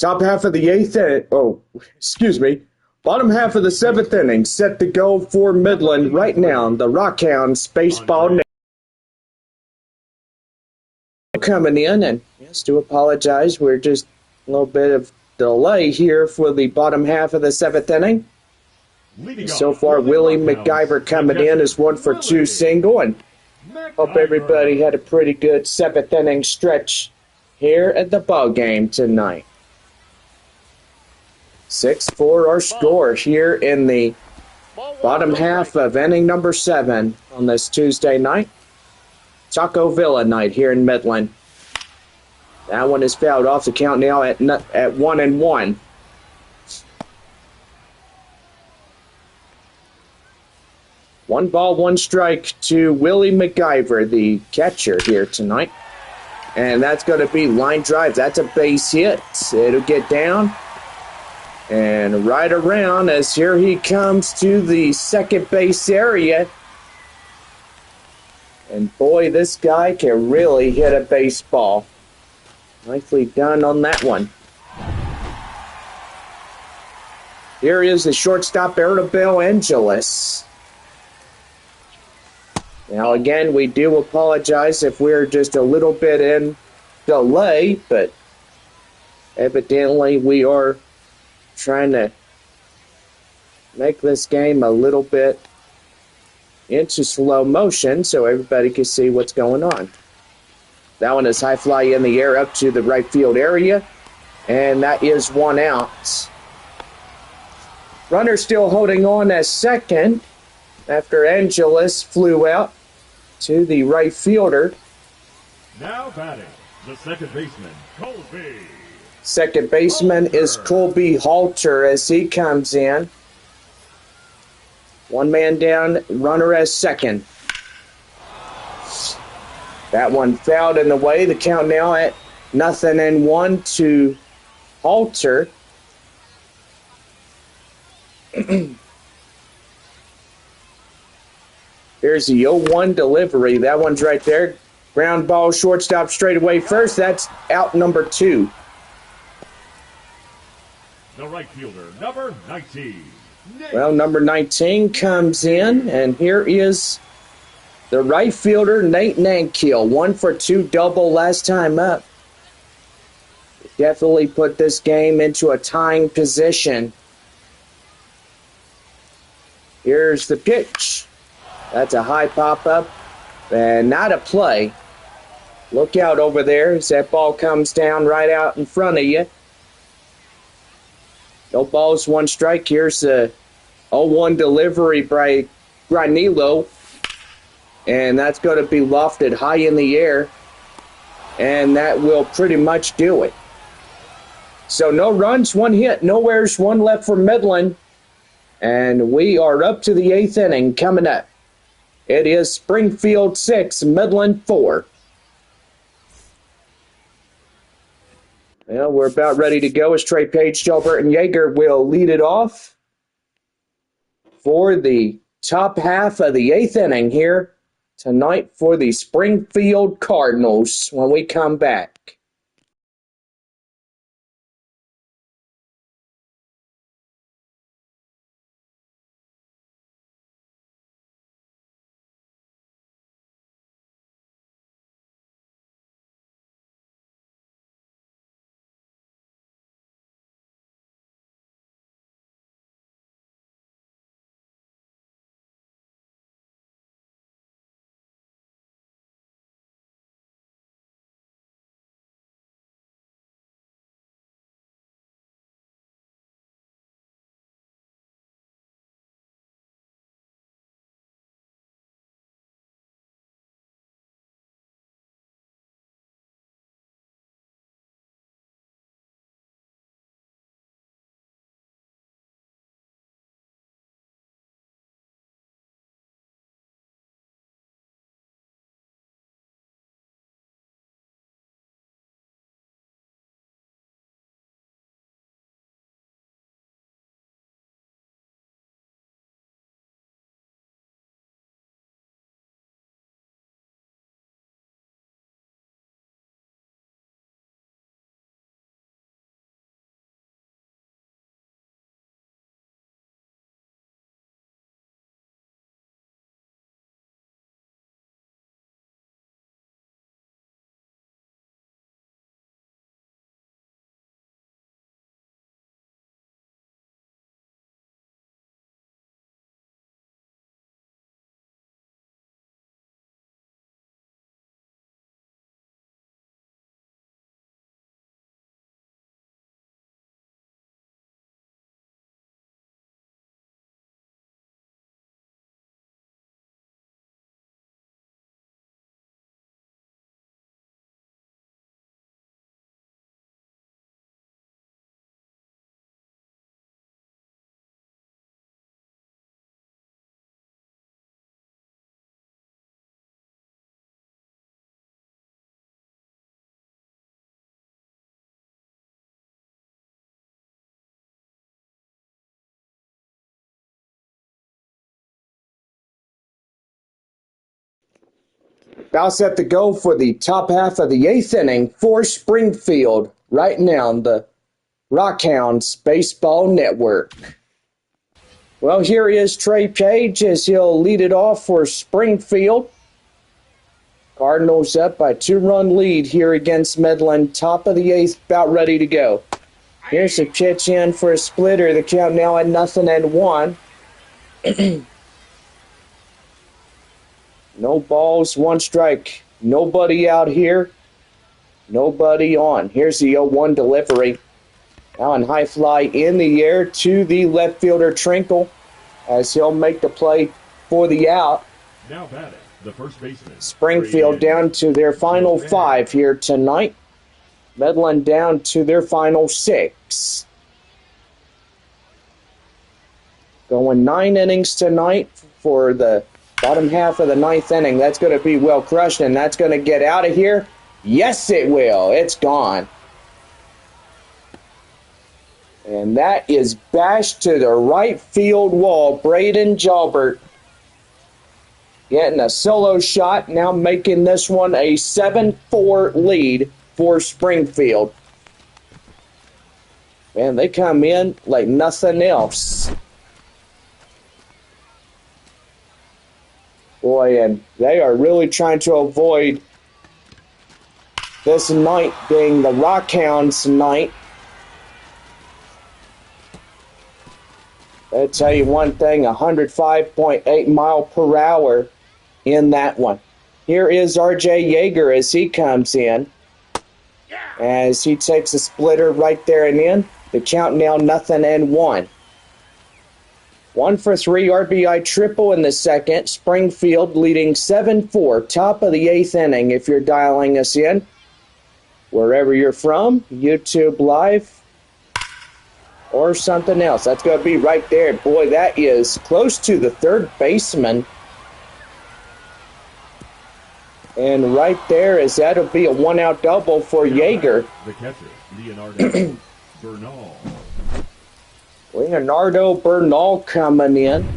Top half of the bottom half of the seventh inning set to go for Midland right now. The Rockhounds baseball nation coming in, and yes, do apologize. We're just a little bit of delay here for the bottom half of the seventh inning. So far, Willie McIver coming in is 1-for-2 single, and hope everybody had a pretty good seventh inning stretch here at the ball game tonight. 6-4 our score here in the bottom half of inning number 7 on this Tuesday night. Taco Villa night here in Midland. That one is fouled off, the count now at 1-1. One ball, one strike to Willie McIver, the catcher here tonight. And that's going to be line drive. That's a base hit. It'll get down and right around as here he comes to the second base area. And boy, this guy can really hit a baseball. Nicely done on that one. Here is the shortstop, Arabelle Angeles. Now again, we do apologize if we're just a little bit in delay, but evidently we are trying to make this game a little bit into slow motion so everybody can see what's going on. That one is high fly in the air up to the right field area, and that is one out. Runner still holding on at second after Angeles flew out to the right fielder. Now batting, the second baseman, Colby. Second baseman is Colby Halter as he comes in. One man down, runner at second. That one fouled in the way. The count now at 0-1 to Halter. Here's the 0-1 delivery. That one's right there. Ground ball, shortstop straight away first. That's out number 2. The right fielder, number 19. Well, number 19 comes in, and here is the right fielder, Nate Nankill. 1-for-2 double last time up. Definitely put this game into a tying position. Here's the pitch. That's a high pop-up and not a play. Look out over there as that ball comes down right out in front of you. No balls, one strike. Here's the 0-1 delivery by Granilo. And that's going to be lofted high in the air. And that will pretty much do it. So no runs, one hit, no errors, one left for Midland. And we are up to the 8th inning coming up. It is Springfield 6, Midland 4. Well, we're about ready to go as Trey Page, Gilbert, and Yeager will lead it off for the top half of the 8th inning here tonight for the Springfield Cardinals when we come back. About set to go for the top half of the 8th inning for Springfield right now on the Rockhounds Baseball Network. Well, here is Trey Page as he'll lead it off for Springfield. Cardinals up by 2-run lead here against Midland. Top of the 8th, about ready to go. Here's a pitch in for a splitter. The count now at 0-1. No balls, 1 strike. Nobody out here. Nobody on. Here's the 0-1 delivery. Now in high fly in the air to the left fielder Trinkle as he'll make the play for the out. Now batting, the first baseman. Springfield down to their final 5 here tonight. Midland down to their final 6. Going 9 innings tonight for the bottom half of the 9th inning. That's going to be well crushed, and that's going to get out of here. Yes, it will. It's gone. And that is bashed to the right field wall. Braden Jalbert getting a solo shot, now making this one a 7-4 lead for Springfield. Man, they come in like nothing else. Boy, and they are really trying to avoid this night being the Rockhounds night. I'll tell you one thing, 105.8 mile per hour in that one. Here is R.J. Yeager as he comes in. As he takes a splitter right there and in. The count now 0-1. 1 for 3 RBI triple in the second. Springfield leading 7-4. Top of the 8th inning if you're dialing us in. Wherever you're from, YouTube Live, or something else. That's going to be right there. Boy, that is close to the third baseman. And right there is that'll be a 1-out double for Yeager. The catcher, Leonardo Bernal. Leonardo Bernal coming in.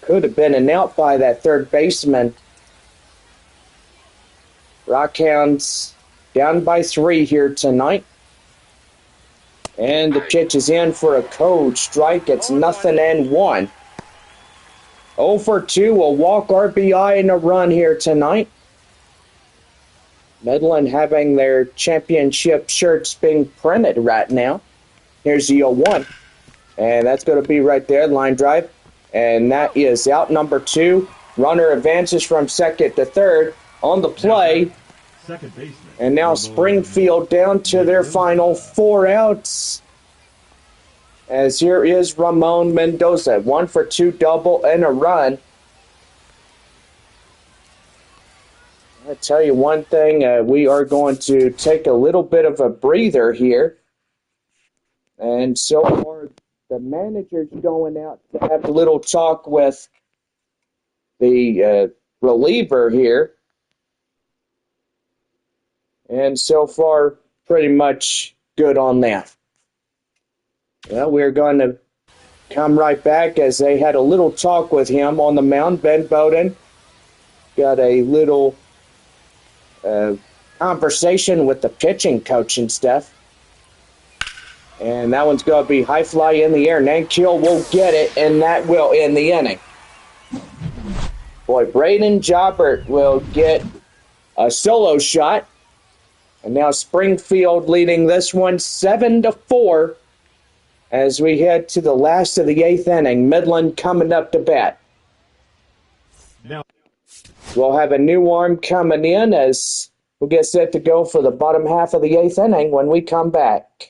Could have been an out by that third baseman. Rockhounds down by 3 here tonight. And the pitch is in for a cold strike. It's 0-1. 0 for 2, a walk, RBI, and a run here tonight. Midland having their championship shirts being printed right now. Here's the 0-1. And that's going to be right there, line drive. And that is out number 2. Runner advances from second to third on the play. Second baseman. And now Springfield down to their final 4 outs. As here is Ramon Mendoza. 1 for 2 double and a run. I'll tell you one thing. We are going to take a little bit of a breather here. And so far, the manager's going out to have a little talk with the reliever here. And so far, pretty much good on that. Well, we're going to come right back as they had a little talk with him on the mound. Ben Bowden got a little conversation with the pitching coach and stuff. And that one's going to be high fly in the air. Nankill will get it, and that will end the inning. Boy, Braden Jalbert will get a solo shot. And now Springfield leading this one 7-4 as we head to the last of the 8th inning. Midland coming up to bat. Now We'll have a new arm coming in as we'll get set to go for the bottom half of the 8th inning when we come back.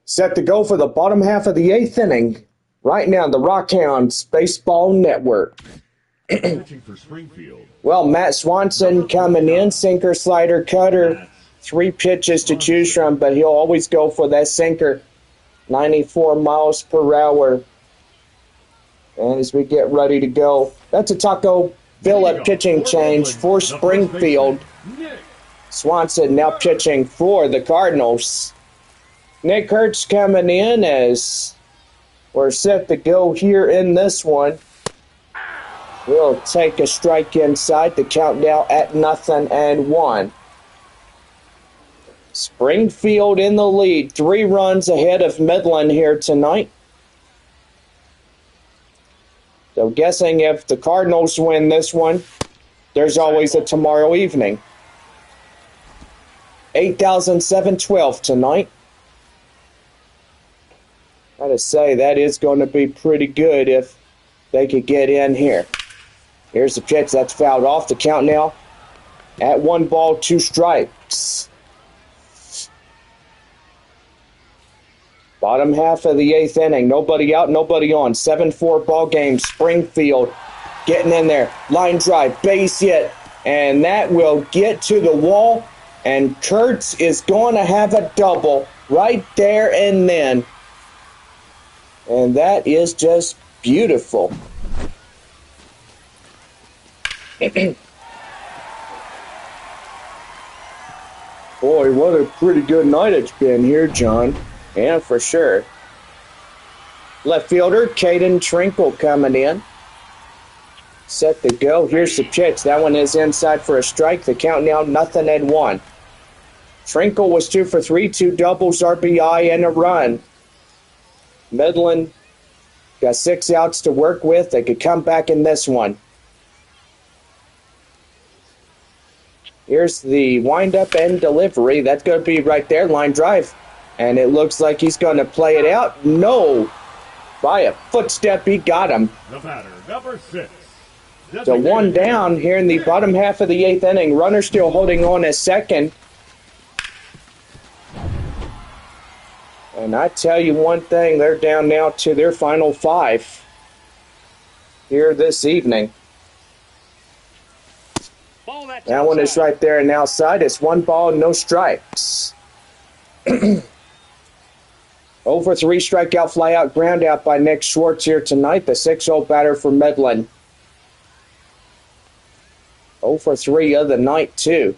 Set to go for the bottom half of the 8th inning. Right now, the Rockhounds Baseball Network. Pitching for Springfield. Well, Matt Swanson coming in, sinker, slider, cutter. 3 pitches to choose from, but he'll always go for that sinker. 94 miles per hour. And as we get ready to go, that's a Taco Villa pitching change for Springfield. Swanson now pitching for the Cardinals. Nick Kurtz coming in as we're set to go here in this one. We'll take a strike inside. The count now at 0-1. Springfield in the lead. 3 runs ahead of Midland here tonight. So guessing if the Cardinals win this one, there's always a tomorrow evening. 8,712 tonight. Gotta say, that is going to be pretty good if they could get in here. Here's the pitch that's fouled off. The count now at 1 ball, 2 strikes. Bottom half of the 8th inning. Nobody out, nobody on. 7-4 ball game. Springfield getting in there. Line drive, base hit. And that will get to the wall. And Kurtz is going to have a double right there and then. And that is just beautiful. Boy, what a pretty good night it's been here, John. Yeah, for sure. Left fielder, Caden Trinkle coming in. Set to go. Here's the pitch. That one is inside for a strike. The count now 0-1. Trinkle was 2 for 3, 2 doubles, RBI, and a run. Midland got 6 outs to work with. They could come back in this one. Here's the windup and delivery. That's going to be right there, line drive. And it looks like he's going to play it out. No. By a footstep, he got him. The batter, number 6. So 1 down here in the bottom half of the 8th inning. Runner still holding on at second. And I tell you one thing, they're down now to their final 5 here this evening. That one is right there and outside. It's 1 ball, no strikes. 0 for 3 strikeout, fly out, ground out by Nick Schwartz here tonight, the 6-0 batter for Midland. 0 for 3 of the night, too.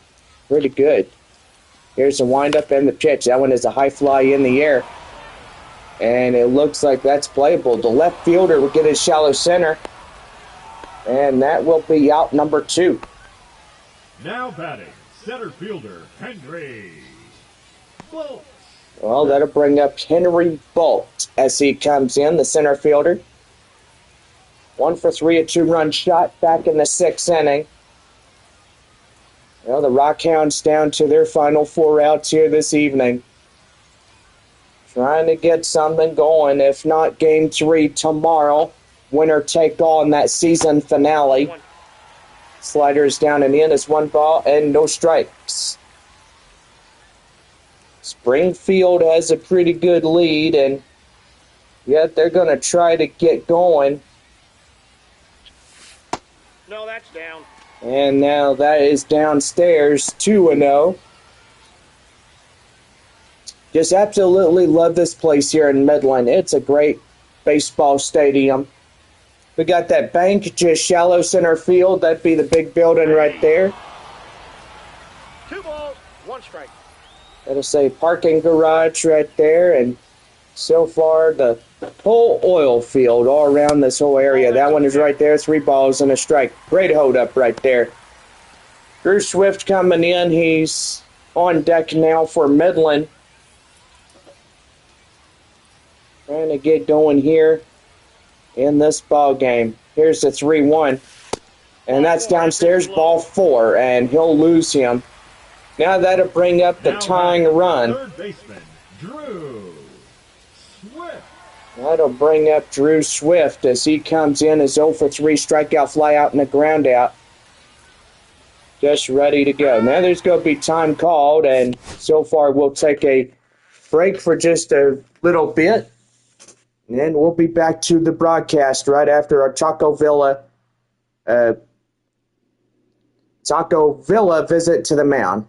Pretty good. Here's the windup and the pitch. That one is a high fly in the air. And it looks like that's playable. The left fielder will get his shallow center. And that will be out number 2. Now batting, center fielder, Henry Bolt. Well, that'll bring up Henry Bolt as he comes in, the center fielder. 1 for 3, a 2-run shot back in the 6th inning. Well, the Rockhounds down to their final 4 outs here this evening. Trying to get something going, if not Game 3 tomorrow. Winner take all in that season finale. Slider is down and in. It's 1 ball and no strikes. Springfield has a pretty good lead, and yet they're going to try to get going. No, that's down. And now that is downstairs, 2-0. Just absolutely love this place here in Midland. It's a great baseball stadium. We got that bank just shallow center field. That'd be the big building right there. 2 balls, 1 strike. That'll say parking garage right there. And so far, the whole oil field all around this whole area. That one is right there. 3 balls and a strike. Great hold up right there. Drew Swift coming in. He's on deck now for Midland. Trying to get going here in this ball game. Here's the 3-1. And that's downstairs, ball 4. And he'll lose him. Now that'll bring up the tying run. Third baseman, Drew Swift. That'll bring up Drew Swift as he comes in as 0 for 3 strikeout, fly out, and a ground out. Just ready to go. Now there's going to be time called, and so far we'll take a break for just a little bit. And then we'll be back to the broadcast right after our Taco Villa visit to the mound.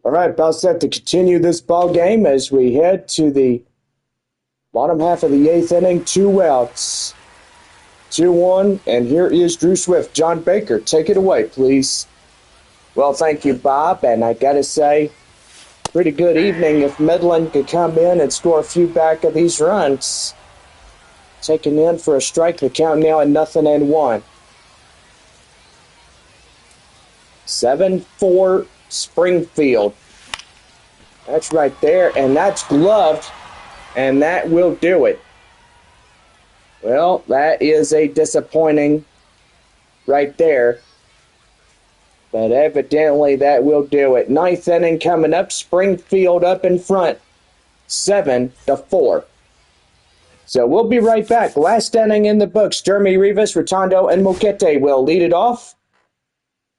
All right, about set to continue this ball game as we head to the bottom half of the 8th inning. 2 outs, 2-1, and here is Drew Swift. John Baker, take it away, please. Well, thank you, Bob, and I got to say, pretty good evening if Midland could come in and score a few back of these runs. Taken in for a strike, the count now at 0-1. 7-4 Springfield. That's right there, and that's gloved, and that will do it. Well, that is a disappointing right there, but evidently that will do it. 9th inning coming up, Springfield up in front, 7-4. So we'll be right back. Last inning in the books. Jeremy Rivas, Rotondo, and Moquete will lead it off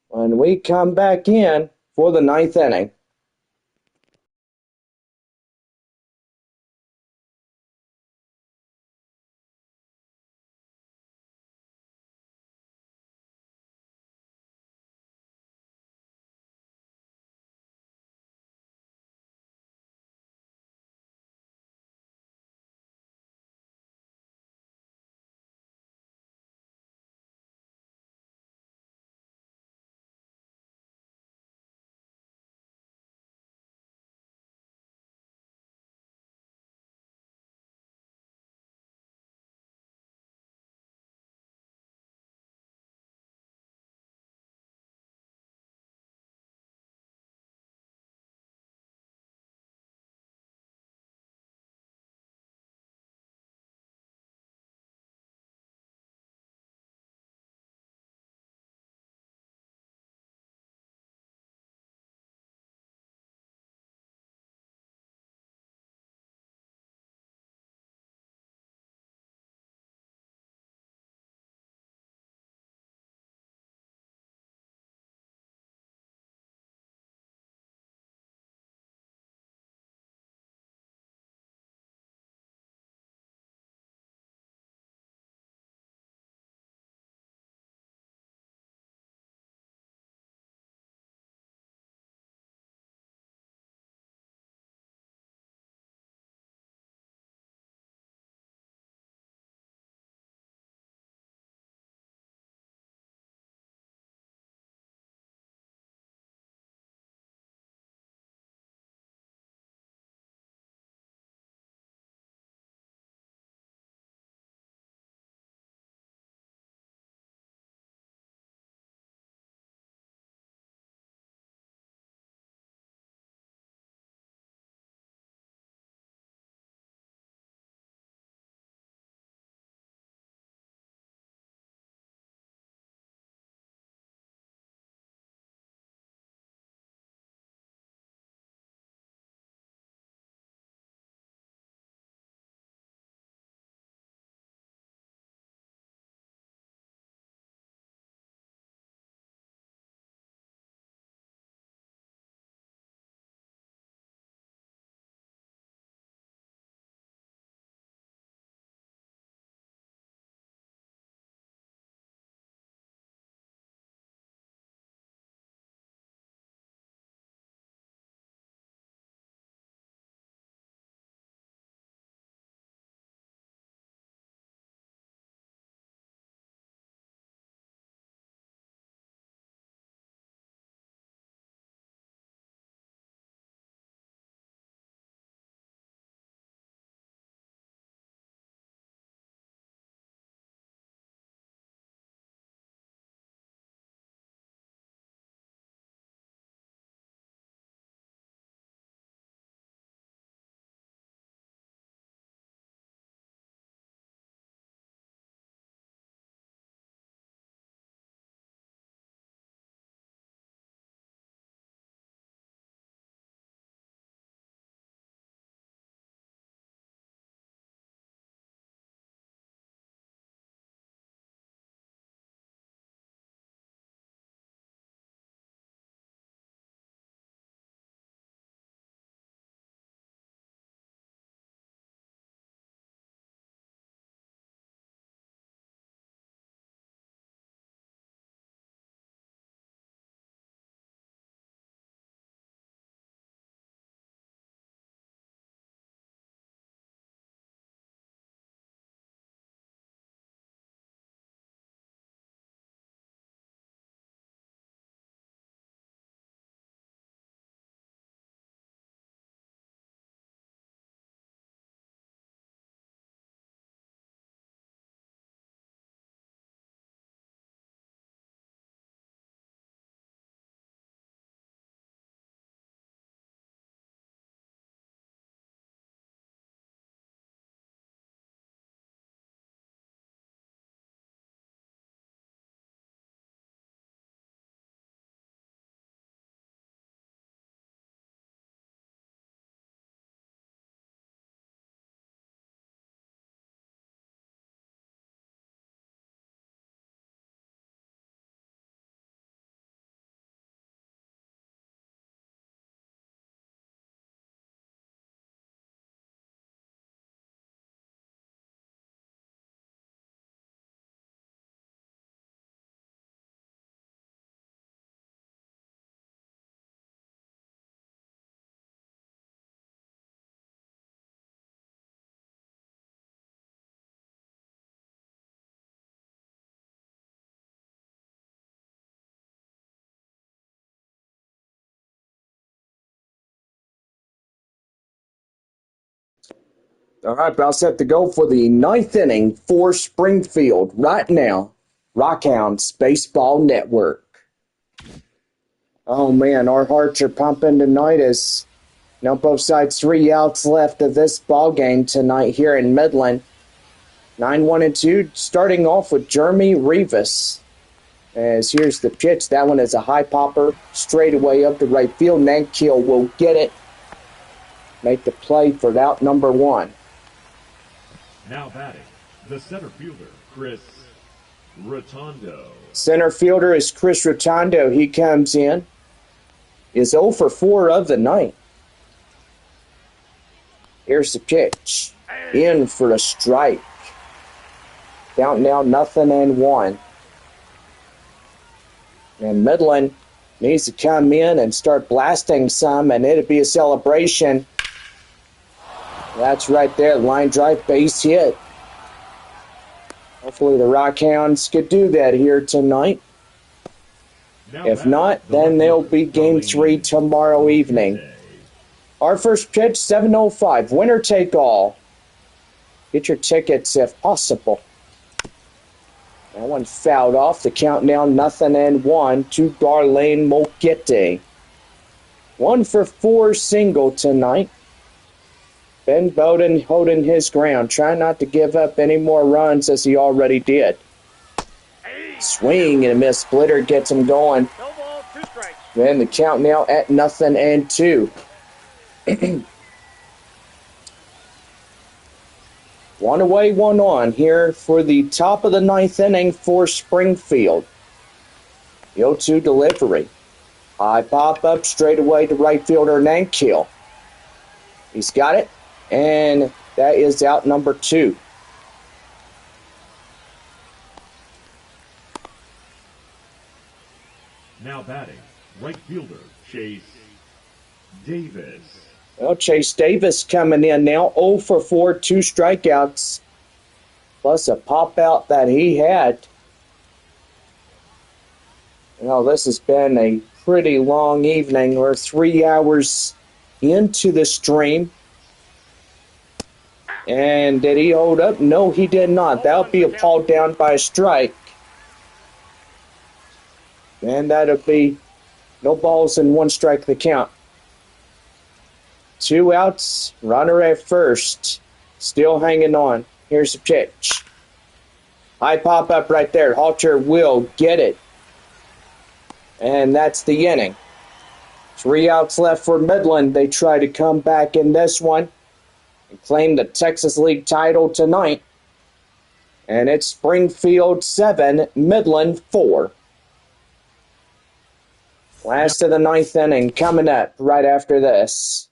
when we come back in for the 9th inning. All right, about set to go for the ninth inning for Springfield right now. Rockhounds Baseball Network. Oh man, our hearts are pumping tonight as now both sides 3 outs left of this ball game tonight here in Midland. 9-1-2, starting off with Jeremy Rivas. As here's the pitch. That one is a high popper straight away up the right field. Nankiel will get it. Make the play for out number 1. Now batting, the center fielder, Chris Rotondo. Center fielder is Chris Rotondo. He comes in. Is 0 for 4 of the night. Here's the pitch. In for a strike. Count now 0-1. And Midland needs to come in and start blasting some, and it'll be a celebration. That's right there, line drive, base hit. Hopefully the Rockhounds could do that here tonight. If not, then there'll be Game 3 tomorrow evening. Our first pitch, 7:05, winner take all. Get your tickets if possible. That one fouled off. The count now 0-1 to Darlene Molkete. 1 for 4 single tonight. Ben Bowden holding his ground, trying not to give up any more runs as he already did. Swing and a miss. Splitter gets him going. No ball, 2 strikes. And the count now at 0-2. 1 away, 1 on here for the top of the 9th inning for Springfield. The 0-2 delivery. High pop up straight away to right fielder Nankiel. He's got it, and that is out number 2. Now batting, right fielder, Chase Davis. Well, Chase Davis coming in now, 0 for 4, 2 strikeouts, plus a pop out that he had. You know, this has been a pretty long evening. We're 3 hours into the stream. And did he hold up? No, he did not. That'll be a ball down by a strike. And that'll be no balls and 1 strike the count. 2 outs, runner at first. Still hanging on. Here's the pitch. High pop up right there. Halter will get it. And that's the inning. 3 outs left for Midland. They try to come back in this one and claim the Texas League title tonight. And it's Springfield 7, Midland 4. Last of the 9th inning coming up right after this.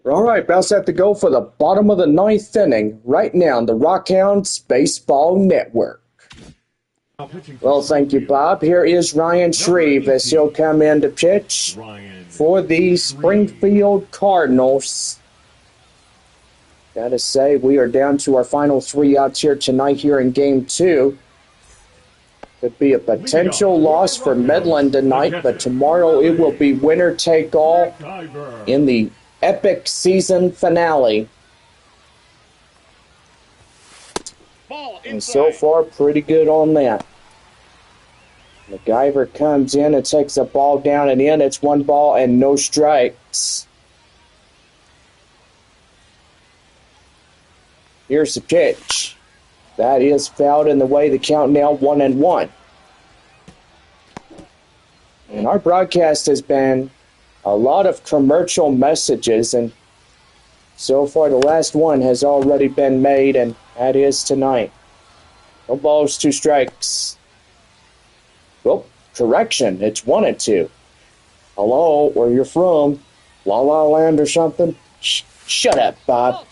All right, about set to go for the bottom of the ninth inning right now on the Rockhounds Baseball Network. Well, thank you, Bob. Here is Ryan Shreve as he'll come in to pitch for the Springfield Cardinals. Gotta say, we are down to our final 3 outs here tonight here in Game 2. Could be a potential loss for Midland tonight, but tomorrow it will be winner take all in the epic season finale. And so far, pretty good on that. MacGyver comes in and takes a ball down and in. It's 1 ball and no strikes. Here's the pitch. That is fouled in the way. The count now 1-1. And our broadcast has been a lot of commercial messages, and so far the last one has already been made, and that is tonight. No balls, 2 strikes. Oh, correction. It's 1-2. Hello, where you're from? La La Land or something? Shut up, Bob.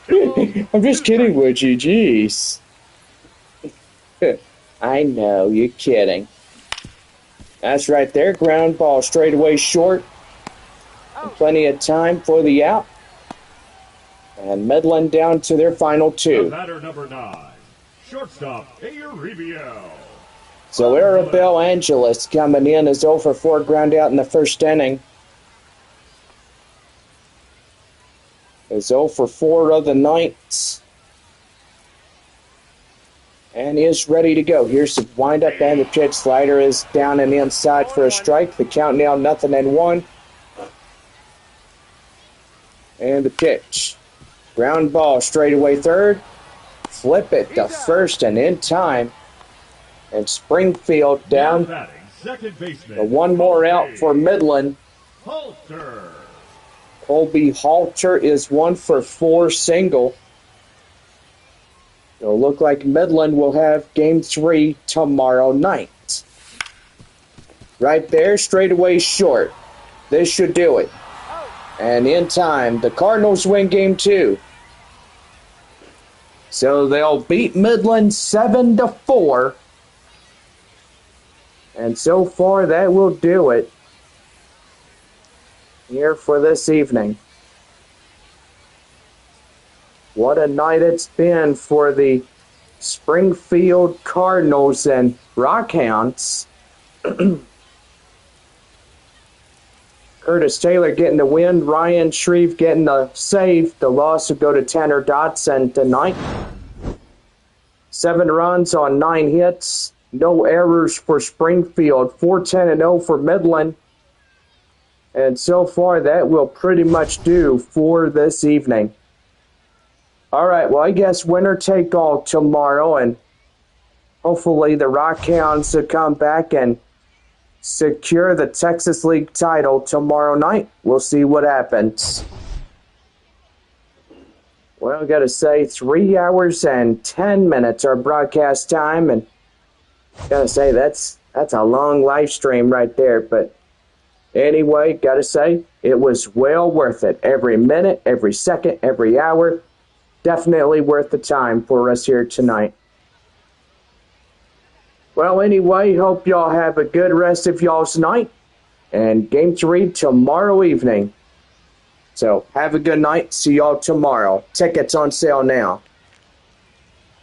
I'm just kidding with you, jeez. I know, you're kidding. That's right there, ground ball straight away short. And plenty of time for the out. And Midland down to their final 2. Batter number 9, shortstop Arevio. So Arabelle Angeles coming in as 0 for 4 ground out in the first inning. Is 0 for 4 of the ninth. And is ready to go. Here's the windup and the pitch. Slider is down and inside for a strike. The count now 0-1. And the pitch. Ground ball straight away third. Flip it to first and in time. And Springfield down. The 1 more out for Midland. Halter. Colby Halter is 1 for 4 single. It'll look like Midland will have Game 3 tomorrow night. Right there, straight away short. This should do it. And in time, the Cardinals win Game 2. So they'll beat Midland 7-4. And so far, that will do it here for this evening. What a night it's been for the Springfield Cardinals and Rockhounds. Curtis Taylor getting the win, Ryan Shreve getting the save. The loss will go to Tanner Dotson tonight. 7 runs on 9 hits. No errors for Springfield. 4-10-0 for Midland. And so far, that will pretty much do for this evening. All right, well, I guess winner take all tomorrow, and hopefully the Rockhounds will come back and secure the Texas League title tomorrow night. We'll see what happens. Well, I got to say, 3 hours and 10 minutes our broadcast time, and got to say that's a long live stream right there, but anyway, got to say, it was well worth it. Every minute, every second, every hour. Definitely worth the time for us here tonight. Well, anyway, hope y'all have a good rest of y'all's night. And Game 3 tomorrow evening. So, have a good night. See y'all tomorrow. Tickets on sale now.